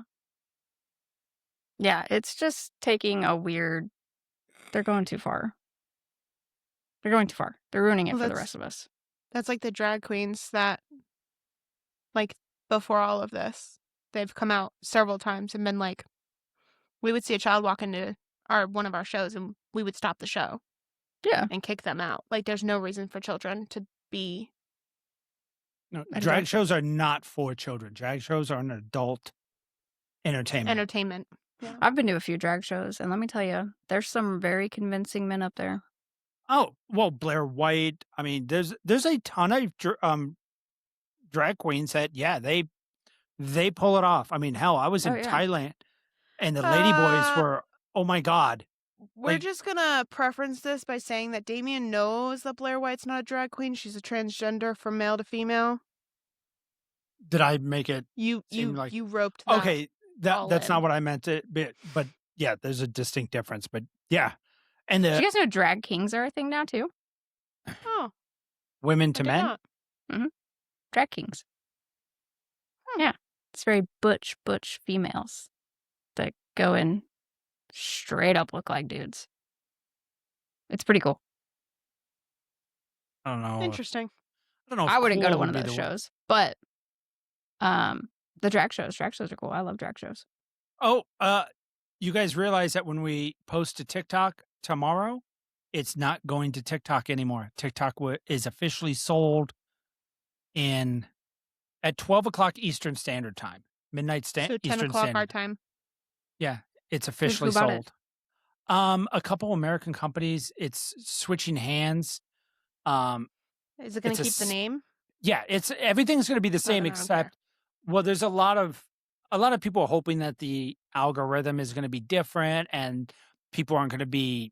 Yeah, it's just taking a weird. They're going too far. They're going too far. They're ruining it Well, for the rest of us. That's like the drag queens that, like, before all of this, they've come out several times and been like, we would see a child walk into one of our shows and we would stop the show Yeah. and kick them out. Like, there's no reason for children to be. No, And drag like- shows are not for children. Drag shows are an adult entertainment. Yeah. I've been to a few drag shows, and let me tell you, there's some very convincing men up there. Oh, well, Blair White. I mean, there's a ton of drag queens that, yeah, they pull it off. I mean, hell, I was in Oh, yeah. Thailand and the ladyboys Uh, were, oh my God. We're Like- just gonna preference this by saying that Damien knows that Blair White's not a drag queen. She's a transgender from male to female. Did I make it? You Seemed like- you roped that. Okay, all that's in. not what I meant to be, but yeah, there's a distinct difference. But yeah, and Do you the guys know drag kings are a thing now, too? Oh, women I to did men. not. Drag kings. Hmm. Yeah. It's very butch females that go in straight up look like dudes. It's pretty cool. I don't know. Interesting. I don't know. If I wouldn't go to cool one would of be those the word. shows, but the drag shows are cool. I love drag shows. Oh, you guys realize that when we post to TikTok tomorrow, it's not going to TikTok anymore. TikTok is officially sold at 12 o'clock Eastern Standard Time, midnight So 10 Eastern o'clock Standard. our time. Yeah, it's officially bought it? sold. A couple American companies. It's switching hands. Is it gonna It's a keep the s- name? Yeah, everything's going to be the same, then I don't except, well, there's a lot of people hoping that the algorithm is going to be different and people aren't going to be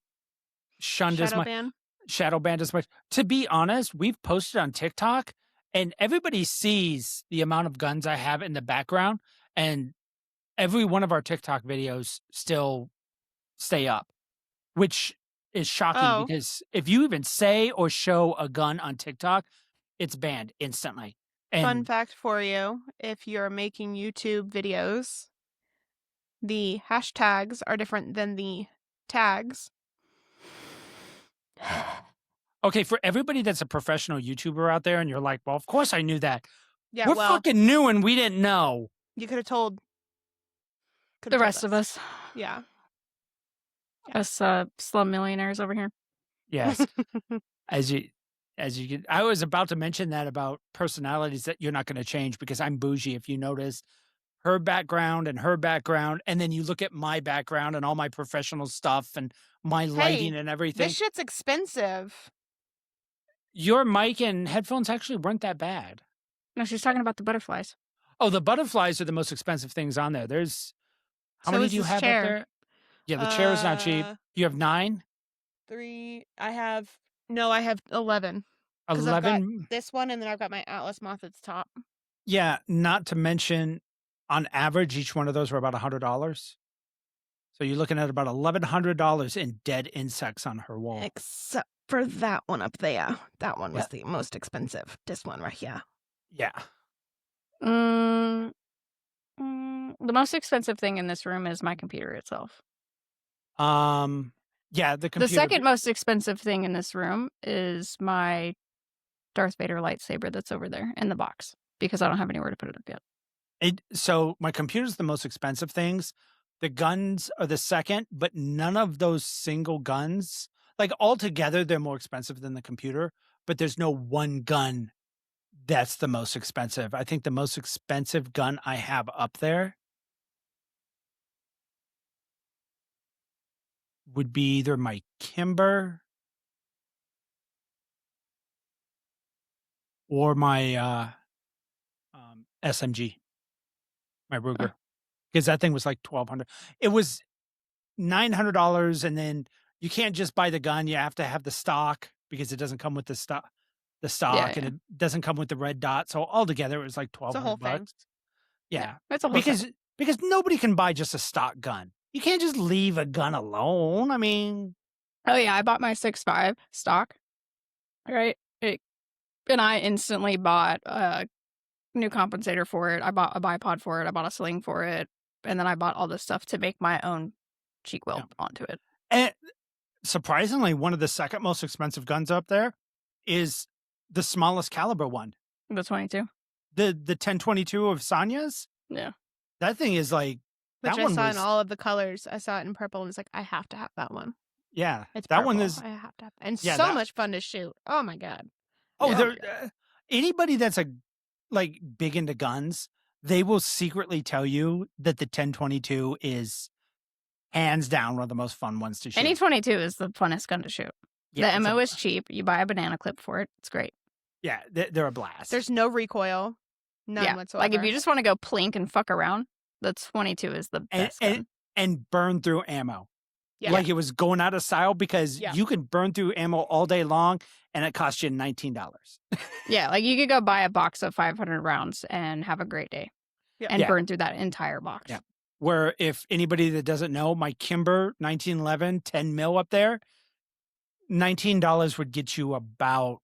shunned as Shadow much, ban. shadow banned as much. To be honest, we've posted on TikTok And everybody sees the amount of guns I have in the background, and every one of our TikTok videos still stay up, which is shocking Oh, because if you even say or show a gun on TikTok, it's banned instantly. fun And fact for you, if you're making YouTube videos, the hashtags are different than the tags. okay, for everybody that's a professional YouTuber out there, and you're like, well, of course I knew that. Yeah, We're well, fucking new and we didn't know. you could have told The rest of us. Yeah. Us slum millionaires over here. Yes. as you get, I was about to mention that about personalities that you're not going to change because I'm bougie. If you notice her background, and then you look at my background and all my professional stuff and my lighting Hey, and everything. this shit's expensive. Your mic and headphones actually weren't that bad. No, she's talking about the butterflies. Oh, the butterflies are the most expensive things on there. There's how So many is do you this have chair. up there? Yeah, the chair is not cheap. You have 9? 3. I have 11. 'Cause I've got 11? this one, and then I've got my Atlas moth at the top. Yeah, not to mention, on average, each one of those were about $100. So you're looking at about $1,100 in dead insects on her wall. Except for that one up there. That one was Yeah. the most expensive. This one right here. Yeah. The most expensive thing in this room is my computer itself. Yeah, the The computer. second most expensive thing in this room is my Darth Vader lightsaber that's over there in the box because I don't have anywhere to put it up yet. So my computer's the most expensive things. The guns are the second, but none of those single guns, like altogether, they're more expensive than the computer, but there's no one gun that's the most expensive. I think the most expensive gun I have up there would be either my Kimber or my SMG, my Ruger, because that thing was like $1,200. It was $900, and then you can't just buy the gun; you have to have the stock because it doesn't come with the stock. Yeah. And it doesn't come with the red dot. So altogether, it was like It's a whole $1,200. thing. Yeah, That's a whole set. because nobody can buy just a stock gun. You can't just leave a gun alone. I mean, Oh yeah, I bought my 6.5 stock. Right? And I instantly bought a new compensator for it. I bought a bipod for it. I bought a sling for it. And then I bought all this stuff to make my own cheek weld onto it. and surprisingly, one of the second most expensive guns up there is the smallest caliber one. The 22. The 1022 of Sanya's. Yeah. That thing is like Which that I one saw was, in all of the colors. I saw it in purple, and it's like, I have to have that one. yeah. It's that one purple. is I have to have and yeah, so that- much fun to shoot. Oh my god. Oh, Yeah. there anybody that's like big into guns, they will secretly tell you that the 1022 is hands down one of the most fun ones to shoot. Any 22 is the funnest gun to shoot. Yeah, The it's MO is cheap. You buy a banana clip for it. It's great. Yeah, they're a blast. There's no recoil. None whatsoever. Like if you just want to go plink and fuck around, the 22 is the best gun. and burn through ammo. Yeah. Like it was going out of style because Yeah. you can burn through ammo all day long and it costs you $19. Yeah, like you could go buy a box of 500 rounds and have a great day. Yeah. And Yeah. burn through that entire box. Yeah. Where if anybody that doesn't know, my Kimber 1911 10 mil up there, $19 would get you about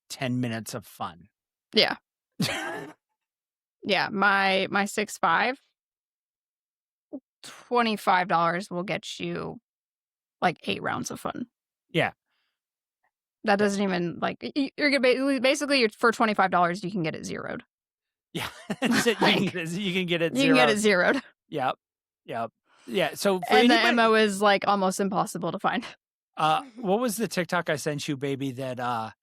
10 minutes of fun. Yeah. Yeah, my 6.5, $25 will get you like 8 rounds of fun. Yeah. That doesn't even like you're gonna basically for $25 you can get it zeroed. Yeah. That's it. You can get it You zero. can get it zeroed. Yep. Yep. Yeah. So for And anybody, the MO is like almost impossible to find. what was the TikTok I sent you, baby, that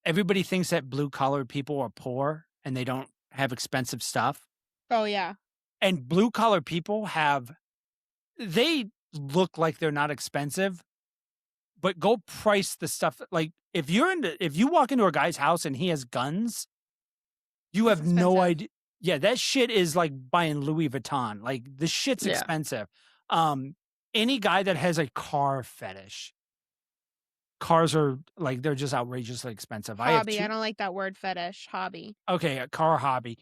everybody thinks that blue collar people are poor and they don't have expensive stuff. Oh yeah. And blue collar people they look like they're not expensive, but go price the stuff. Like if you walk into a guy's house and he has guns, you It's have no expensive. idea. Yeah, that shit is like buying Louis Vuitton. Like the shit's Yeah. expensive. Any guy that has a car fetish, cars are like they're just outrageously expensive. I have Hobby. I two. don't like that word fetish. Hobby. Okay, a car hobby.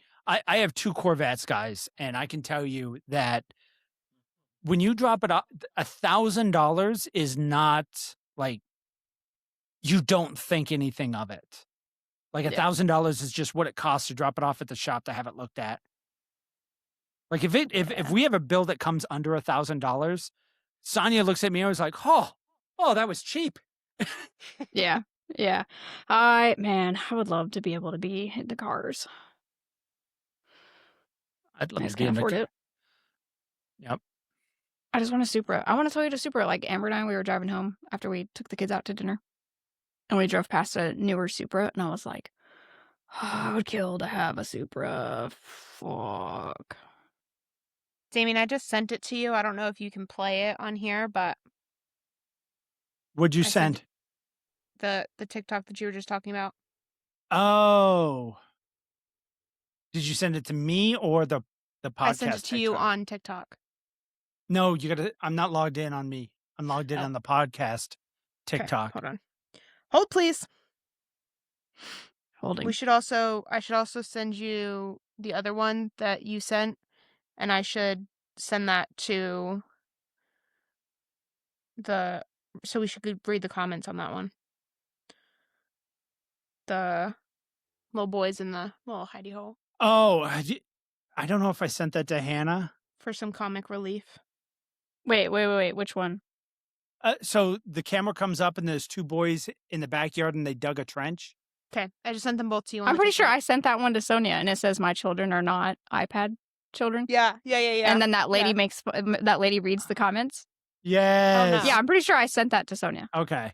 I have two Corvettes, guys, and I can tell you that when you drop it off, $1,000 is not like you don't think anything of it. Like Yeah. $1,000 is just what it costs to drop it off at the shop to have it looked at. Like if Yeah. we have a bill that comes under $1,000, Sonia looks at me and was like, "Oh, that was cheap." Yeah. Yeah. Man, I would love to be able to be in the cars. I'd I love to just be can't in the afford it. Yep. I just want a Supra. I want to Toyota Supra. Like Amber and I, we were driving home after we took the kids out to dinner, and we drove past a newer Supra, and I was like, I would kill to have a Supra. Fuck. Damien, I just sent it to you. I don't know if you can play it on here, but What'd you I sent send? the TikTok that you were just talking about. Oh. Did you send it to me or the podcast? I sent it to you TikTok? on TikTok. No, I'm not logged in on me. I'm logged in Oh. on the podcast Okay, TikTok. hold on. Hold, please. Holding. I should also send you the other one that you sent, and I should send that to so we should read the comments on that one. The little boys in the little hidey hole Oh, I don't know if I sent that to Hannah. for some comic relief. Wait. Which one? So the camera comes up and there's two boys in the backyard and they dug a trench. Okay, I just sent them both to you. On I'm the pretty sure TikTok. I sent that one to Sonia, and it says my children are not iPad children. Yeah. And then that lady reads the comments. Yes. no. Yeah, I'm pretty sure I sent that to Sonia. Okay.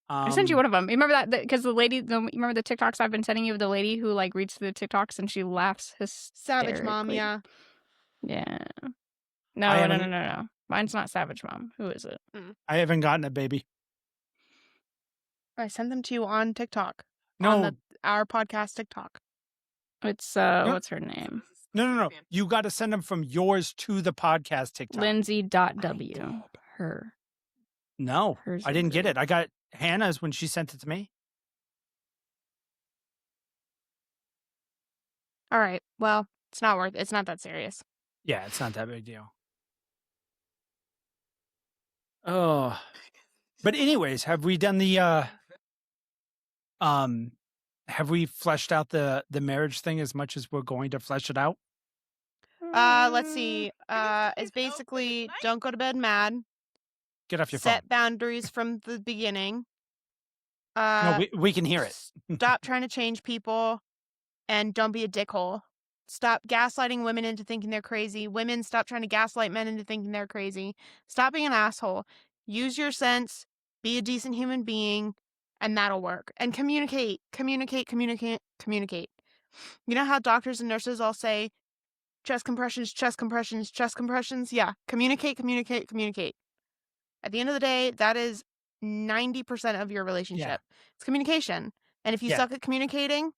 I sent you one of them. You remember that? Because the lady, you remember the TikToks I've been sending you of the lady who like reads the TikToks and she laughs hysterically. Savage Mom, yeah. Yeah. No. Mine's not Savage Mom. Who is it? I haven't gotten it, baby. I sent them to you on TikTok. No. On our podcast TikTok. It's what's her name? No. You got to send them from yours to the podcast TikTok. Lindsay.w. Her. No, Hers I didn't is get it. I got Hannah's when she sent it to me. All right. Well, it's not that serious. Yeah, it's not that big deal. Oh, but anyways, have we done the have we fleshed out the marriage thing as much as we're going to flesh it out? Let's see. It's basically don't go to bed mad. Get off your Set boundaries from the beginning. phone. No, we can hear it. Stop trying to change people, and don't be a dickhole. Stop gaslighting women into thinking they're crazy. Women, stop trying to gaslight men into thinking they're crazy. Stop being an asshole. Use your sense. Be a decent human being, and that'll work. And communicate. You know how doctors and nurses all say, chest compressions, chest compressions, chest compressions? Yeah. Communicate. At the end of the day, that is 90% of your relationship. It's communication. And if you suck at communicating,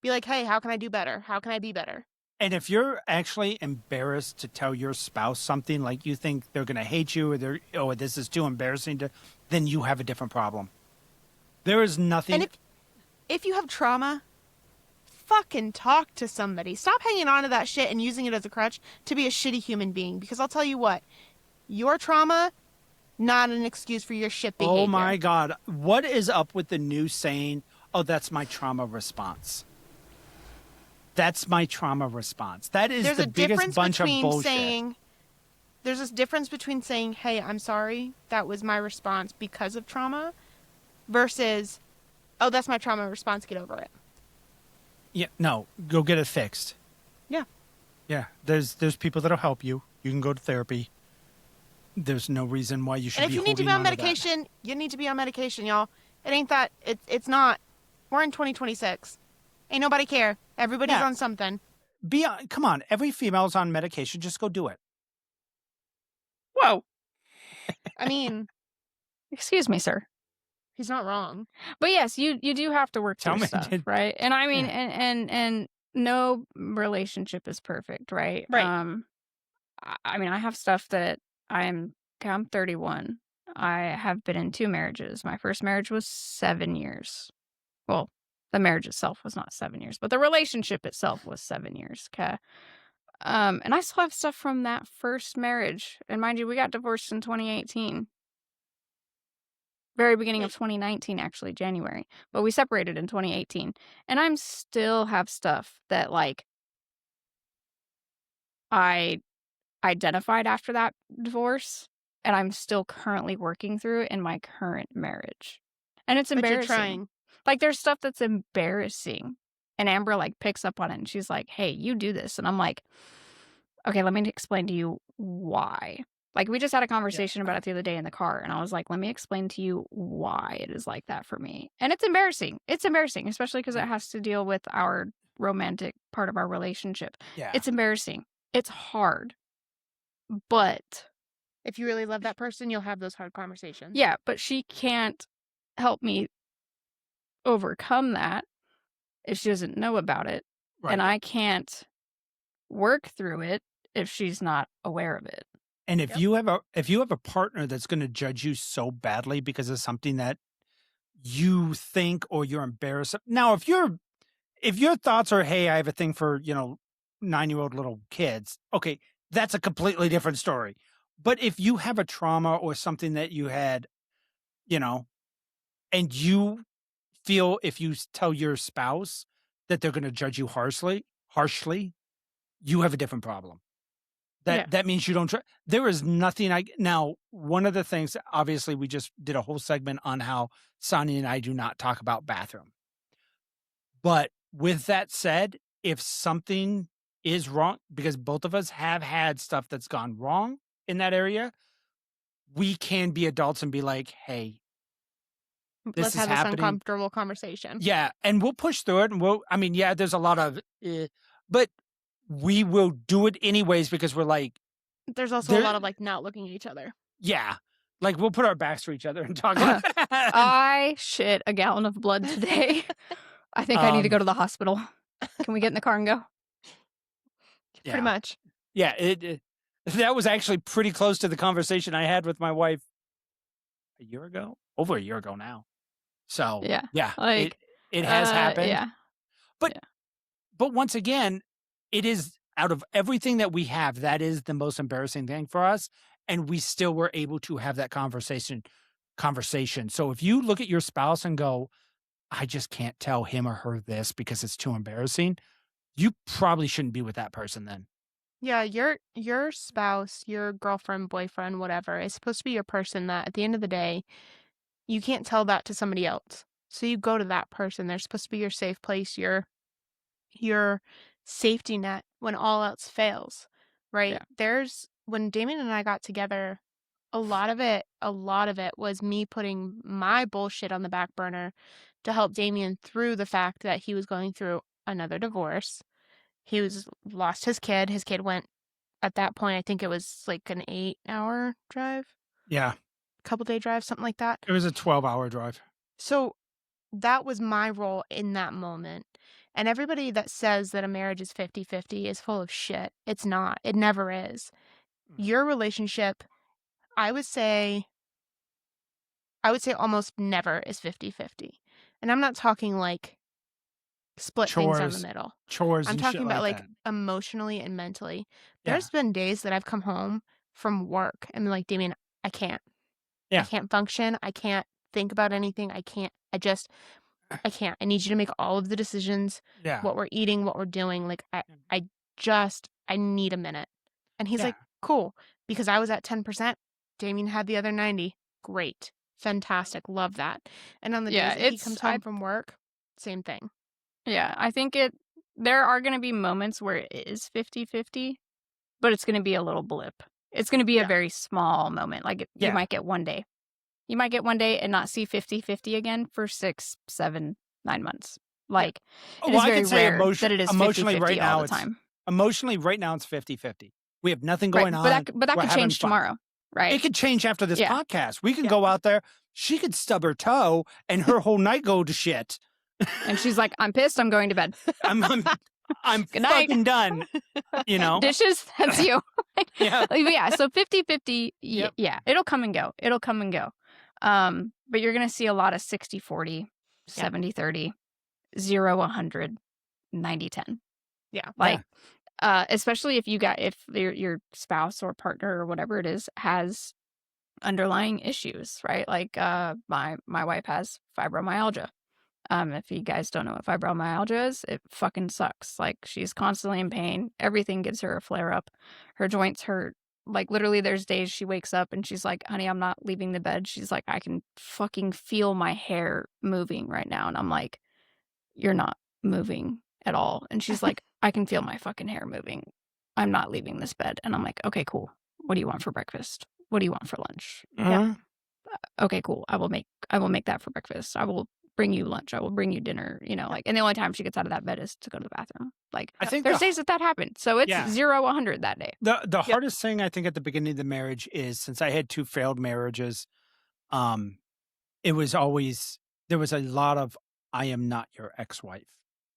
be like, hey, how can I do better? How can I be better? And if you're actually embarrassed to tell your spouse something, like you think they're going to hate you or this is too embarrassing then you have a different problem. There is nothing. And if you have trauma, fucking talk to somebody. Stop hanging on to that shit and using it as a crutch to be a shitty human being. Because I'll tell you what, your trauma, not an excuse for your shit behavior. Oh my God. What is up with the new saying, oh, that's my trauma response? That's my trauma response. That is There's the a biggest difference bunch of between bullshit. There's this difference between saying, hey, I'm sorry, that was my response because of trauma, versus, oh, that's my trauma response, get over it. Yeah, no, go get it fixed. Yeah. Yeah, there's people that'll help you. You can go to therapy. There's no reason why you should And if be you need to holding be on on to that. medication, you need to be on medication, y'all. It ain't that, it's not. We're in 2026. Ain't nobody care. Everybody's on something. Come on, every female's on medication. Just go do it. Whoa. I mean, Excuse me, sir. he's not wrong. But yes, you do have to work Tell through me, stuff, did- right? And I mean, Yeah. and no relationship is perfect, right? Right. I mean, I have stuff that I'm 31. I have been in 2 marriages. My first marriage was 7 years. Well, the marriage itself was not 7 years, but the relationship itself was 7 years, 'kay? And I still have stuff from that first marriage, and mind you, we got divorced in 2018. Very beginning of 2019, actually, January, but we separated in 2018, and I'm still have stuff that, like, I identified after that divorce, and I'm still currently working through in my current marriage, and it's But you're embarrassing. trying. Like, there's stuff that's embarrassing, and Amber, like, picks up on it, and she's like, "Hey, you do this," and I'm like, "Okay, let me explain to you why." Like, we just had a conversation about it the other day in the car, and I was like, "Let me explain to you why it is like that for me." And it's embarrassing. It's embarrassing, especially because it has to deal with our romantic part of our relationship. Yeah. It's embarrassing. It's hard. But If you really love that person, you'll have those hard conversations. yeah, but she can't help me overcome that if she doesn't know about it, Right. and I can't work through it if she's not aware of it. And if you have a partner that's going to judge you so badly because of something that you think or you're embarrassed of. Now, if your thoughts are, hey, I have a thing for, 9-year-old little kids, okay, that's a completely different story. But if you have a trauma or something that you had, and you feel if you tell your spouse that they're going to judge you harshly, you have a different problem. Yeah. That means you don't try. There is nothing now, one of the things, obviously, we just did a whole segment on how Sonia and I do not talk about bathroom. But with that said, if something is wrong, because both of us have had stuff that's gone wrong in that area, we can be adults and be like, hey, this Let's is have this happening. uncomfortable conversation. Yeah. And we'll push through it. There's a lot of, but we will do it anyways because we're like, There's also a lot of like not looking at each other. yeah. Like we'll put our backs to each other and talk. I shit a gallon of blood today. I think I need to go to the hospital. Can we get in the car and go? Pretty much. Yeah. That was actually pretty close to the conversation I had with my wife a year ago, over a year ago now. So yeah, like, it has happened. Yeah. But once again, it is out of everything that we have, that is the most embarrassing thing for us. And we still were able to have that conversation. So if you look at your spouse and go, I just can't tell him or her this because it's too embarrassing, you probably shouldn't be with that person then. Yeah, your spouse, your girlfriend, boyfriend, whatever, is supposed to be your person that at the end of the day, you can't tell that to somebody else. So you go to that person. They're supposed to be your safe place, your safety net when all else fails, right? Yeah. When Damien and I got together, a lot of it was me putting my bullshit on the back burner to help Damien through the fact that he was going through another divorce. He lost his kid. His kid went, at that point, I think it was like an 8-hour drive. Yeah. Couple day drive, something like that. It was a 12-hour drive. So that was my role in that moment. And everybody that says that a marriage is 50-50 is full of shit. It's not. It never is. Your relationship, I would say almost never is 50-50. And I'm not talking like split things down the middle. Chores. I'm and talking shit about like like that. emotionally and mentally. Yeah. There's been days that I've come home from work and been like, Damien, I can't. Yeah. I can't function. I can't think about anything. I can't. I can't. I need you to make all of the decisions. Yeah. What we're eating, what we're doing. Like I need a minute. And he's like, cool. Because I was at 10%. Damien had the other 90. Great. Fantastic. Love that. And on the days that he comes home from work, same thing. Yeah, I think there are going to be moments where it is 50-50, but it's going to be a little blip. It's going to be a very small moment. Like you might get one day. You might get one day and not see 50-50 again for 6, 7, 9 months. Like, it is very rare that it is 50-50 right now, all the time. Emotionally, right now, it's 50-50. We have nothing going on. But that could change tomorrow, right? It could change after this podcast. We could go out there. She could stub her toe and her whole night go to shit. And she's like, I'm pissed. I'm going to bed. I'm I'm Good night. fucking done. You know? Dishes, that's you. Yeah. Yeah, so 50-50, Yep. yeah, it'll come and go. It'll come and go. But you're going to see a lot of 60-40, Yeah. 70-30, 0-100, 90-10. Yeah. Like, especially if your spouse or partner or whatever it is has underlying issues, right? Like, my wife has fibromyalgia. If you guys don't know what fibromyalgia is, it fucking sucks. Like, she's constantly in pain. Everything gives her a flare up. Her joints hurt. Like, literally, there's days she wakes up and she's like, honey, I'm not leaving the bed. She's like, I can fucking feel my hair moving right now. And I'm like, you're not moving at all. And she's like, I can feel my fucking hair moving. I'm not leaving this bed. And I'm like, okay, cool. What do you want for breakfast? What do you want for lunch? Uh-huh. Okay, cool. I will make that for breakfast. I will bring you lunch. I will bring you dinner, like, and the only time she gets out of that bed is to go to the bathroom. Like, I think there's days that happened. So it's Yeah. 0-100 that day. The hardest thing I think at the beginning of the marriage is, since I had 2 failed marriages, it was always, there was a lot of, I am not your ex-wife.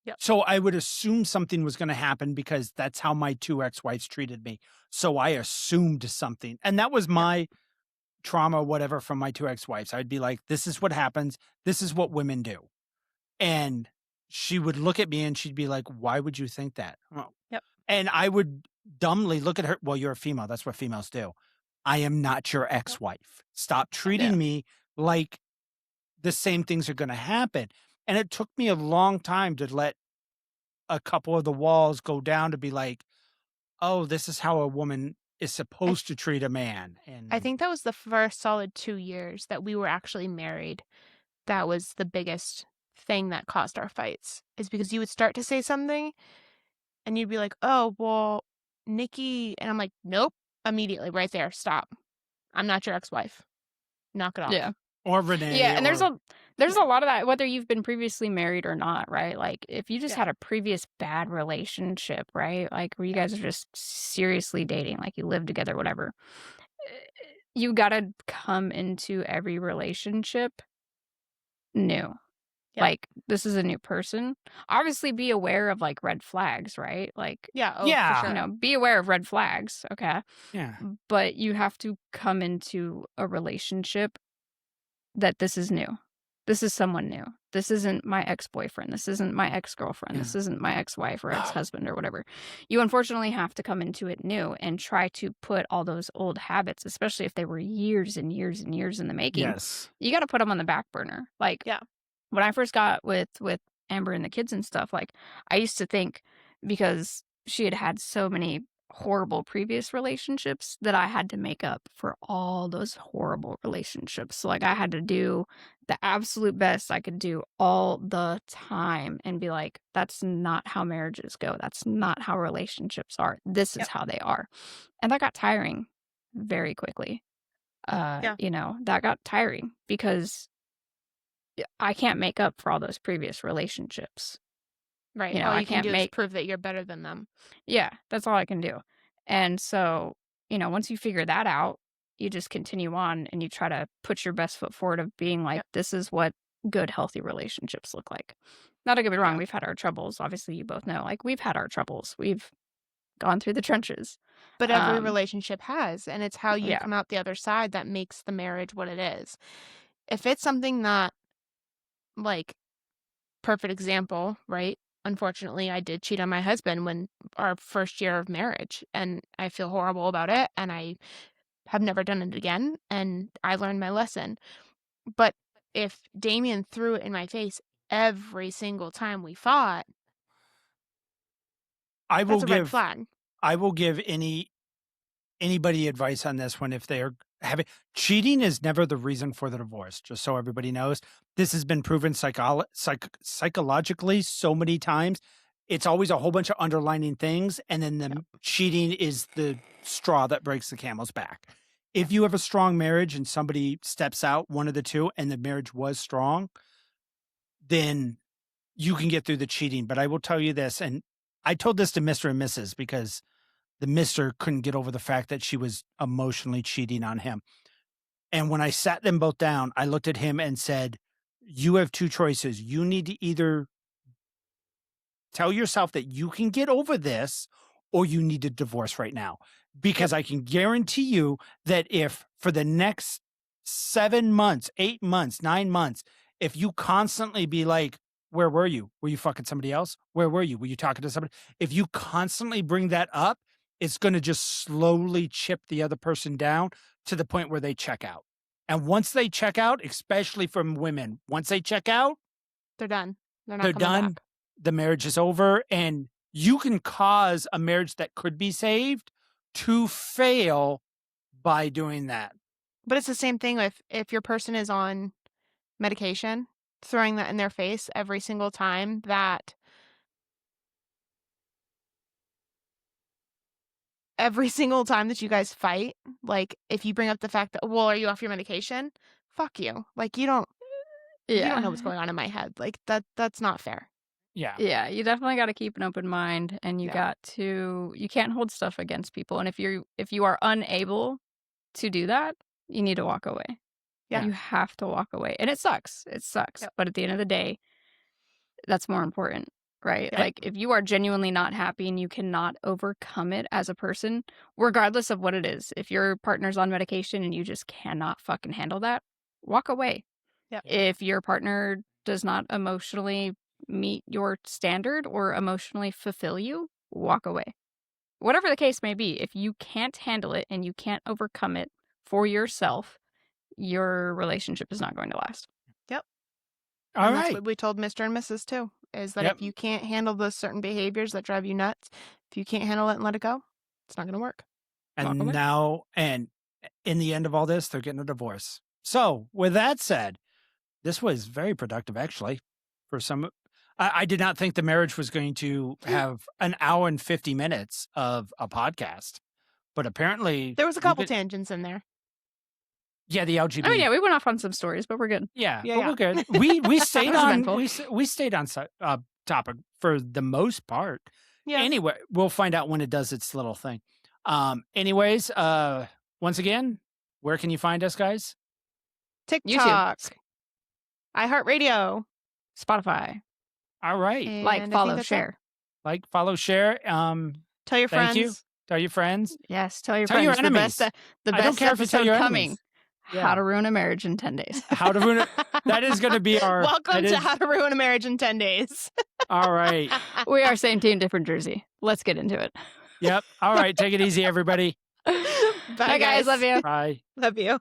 Yep. So I would assume something was going to happen because that's how my 2 ex-wives treated me. So I assumed something. And that was my trauma, whatever, from my 2 ex-wives. I'd be like, this is what happens. This is what women do. And she would look at me and she'd be like, why would you think that? Well, Yep. and I would dumbly look at her. Well, you're a female. That's what females do. I am not your ex-wife. Stop treating me like the same things are going to happen. And it took me a long time to let a couple of the walls go down to be like, oh, this is how a woman is supposed to treat a man. And I think that was the first solid 2 years that we were actually married. That was the biggest thing that caused our fights, is because you would start to say something and you'd be like, oh, well, Nikki. And I'm like, nope, immediately right there. Stop. I'm not your ex-wife. Knock it off. Yeah. or Renee. Yeah, and there's or- a lot of that, whether you've been previously married or not, right? Like, if you just Yeah. had a previous bad relationship, right? Like, where you guys are just seriously dating, like you live together, whatever. You gotta come into every relationship new. Yeah. Like, this is a new person. Obviously, be aware of, like, red flags, right? Like, Yeah. Oh, Yeah. for sure. be aware of red flags, okay? Yeah. But you have to come into a relationship that this is new. This is someone new. This isn't my ex-boyfriend. This isn't my ex-girlfriend. This isn't my ex-wife or ex-husband or whatever. You unfortunately have to come into it new and try to put all those old habits, especially if they were years and years and years in the making. Yes. You got to put them on the back burner. Like, Yeah. when I first got with Amber and the kids and stuff, like, I used to think, because she had had so many horrible previous relationships, that I had to make up for all those horrible relationships. So, like, I had to do the absolute best I could do all the time and be like, that's not how marriages go. That's not how relationships are. This is Yep. how they are. And that got tiring very quickly. Yeah. That got tiring because I can't make up for all those previous relationships. Right. You know, All I you can can't do is make, prove that you're better than them. yeah, that's all I can do. And so, once you figure that out, you just continue on and you try to put your best foot forward of being like, this is what good, healthy relationships look like. Now, don't get me wrong, Yeah. we've had our troubles. Obviously, you both know, like, we've had our troubles. We've gone through the trenches. But every Um, relationship has, and it's how you Yeah. come out the other side that makes the marriage what it is. If it's something that, like, perfect example, right? Unfortunately, I did cheat on my husband when our first year of marriage, and I feel horrible about it, and I have never done it again, and I learned my lesson. But if Damien threw it in my face every single time we fought, I will that's a red give flag. anybody advice on this one. If they're having, cheating is never the reason for the divorce, just so everybody knows. This has been proven psychologically so many times. It's always a whole bunch of underlining things, and then the cheating is the straw that breaks the camel's back. If you have a strong marriage and somebody steps out, one of the two, and the marriage was strong, then you can get through the cheating. But I will tell you this, and I told this to Mr. and Mrs. because the Mr. couldn't get over the fact that she was emotionally cheating on him. And when I sat them both down, I looked at him and said, you have 2 choices. You need to either Tell yourself that you can get over this or you need a divorce right now. Because I can guarantee you that if for the next 7 months, 8 months, 9 months, if you constantly be like, where were you? Were you fucking somebody else? Where were you? Were you talking to somebody? If you constantly bring that up, it's going to just slowly chip the other person down to the point where they check out. And once they check out, especially from women, once they check out, They're done. They're not they're coming done. back. The marriage is over, and you can cause a marriage that could be saved to fail by doing that. But it's the same thing if your person is on medication, throwing that in their face every single time that you guys fight, like if you bring up the fact that, well, are you off your medication? Fuck you. Like you don't know what's going on in my head. Like that's not fair. Yeah. Yeah, you definitely got to keep an open mind, and you can't hold stuff against people. And if you are unable to do that, you need to walk away. Yeah. You have to walk away. And it sucks. It sucks. Yep. But at the end of the day, that's more important, right? Yep. Like if you are genuinely not happy and you cannot overcome it as a person, regardless of what it is, if your partner's on medication and you just cannot fucking handle that, walk away. Yep. If your partner does not emotionally meet your standard or emotionally fulfill you, walk away. Whatever the case may be, if you can't handle it and you can't overcome it for yourself, your relationship is not going to last. Yep. All And that's right. what we told Mr. and Mrs. too, is that Yep. if you can't handle those certain behaviors that drive you nuts, if you can't handle it and let it go, it's not going to work. And Walk away. now, and in the end of all this, they're getting a divorce. So, with that said, this was very productive, actually. For some, I did not think the marriage was going to have an hour and 50 minutes of a podcast, but apparently There was a couple tangents in there. Yeah, the LGBT. Oh yeah, we went off on some stories, but we're good. Yeah, Yeah, but yeah. we're good. We stayed was on eventful. we stayed on topic for the most part. Yeah. Anyway, we'll find out when it does its little thing. Anyways, once again, where can you find us, guys? TikTok, iHeartRadio, Spotify. All right. and I Like, think follow, that's it. share. Like, follow, share. Tell your Thank friends. you. Tell your friends. Yes, tell your Tell your friends. enemies. The I don't best care if you tell episode your coming. enemies. How Yeah. to Ruin a Marriage in 10 Days. How to ruin it. That is going to be our. Welcome that to is- How to Ruin a Marriage in 10 Days. All right. We are same team, different jersey. Let's get into it. Yep. All right. Take it easy, everybody. Bye, Bye, guys. Love you. Bye. Love you.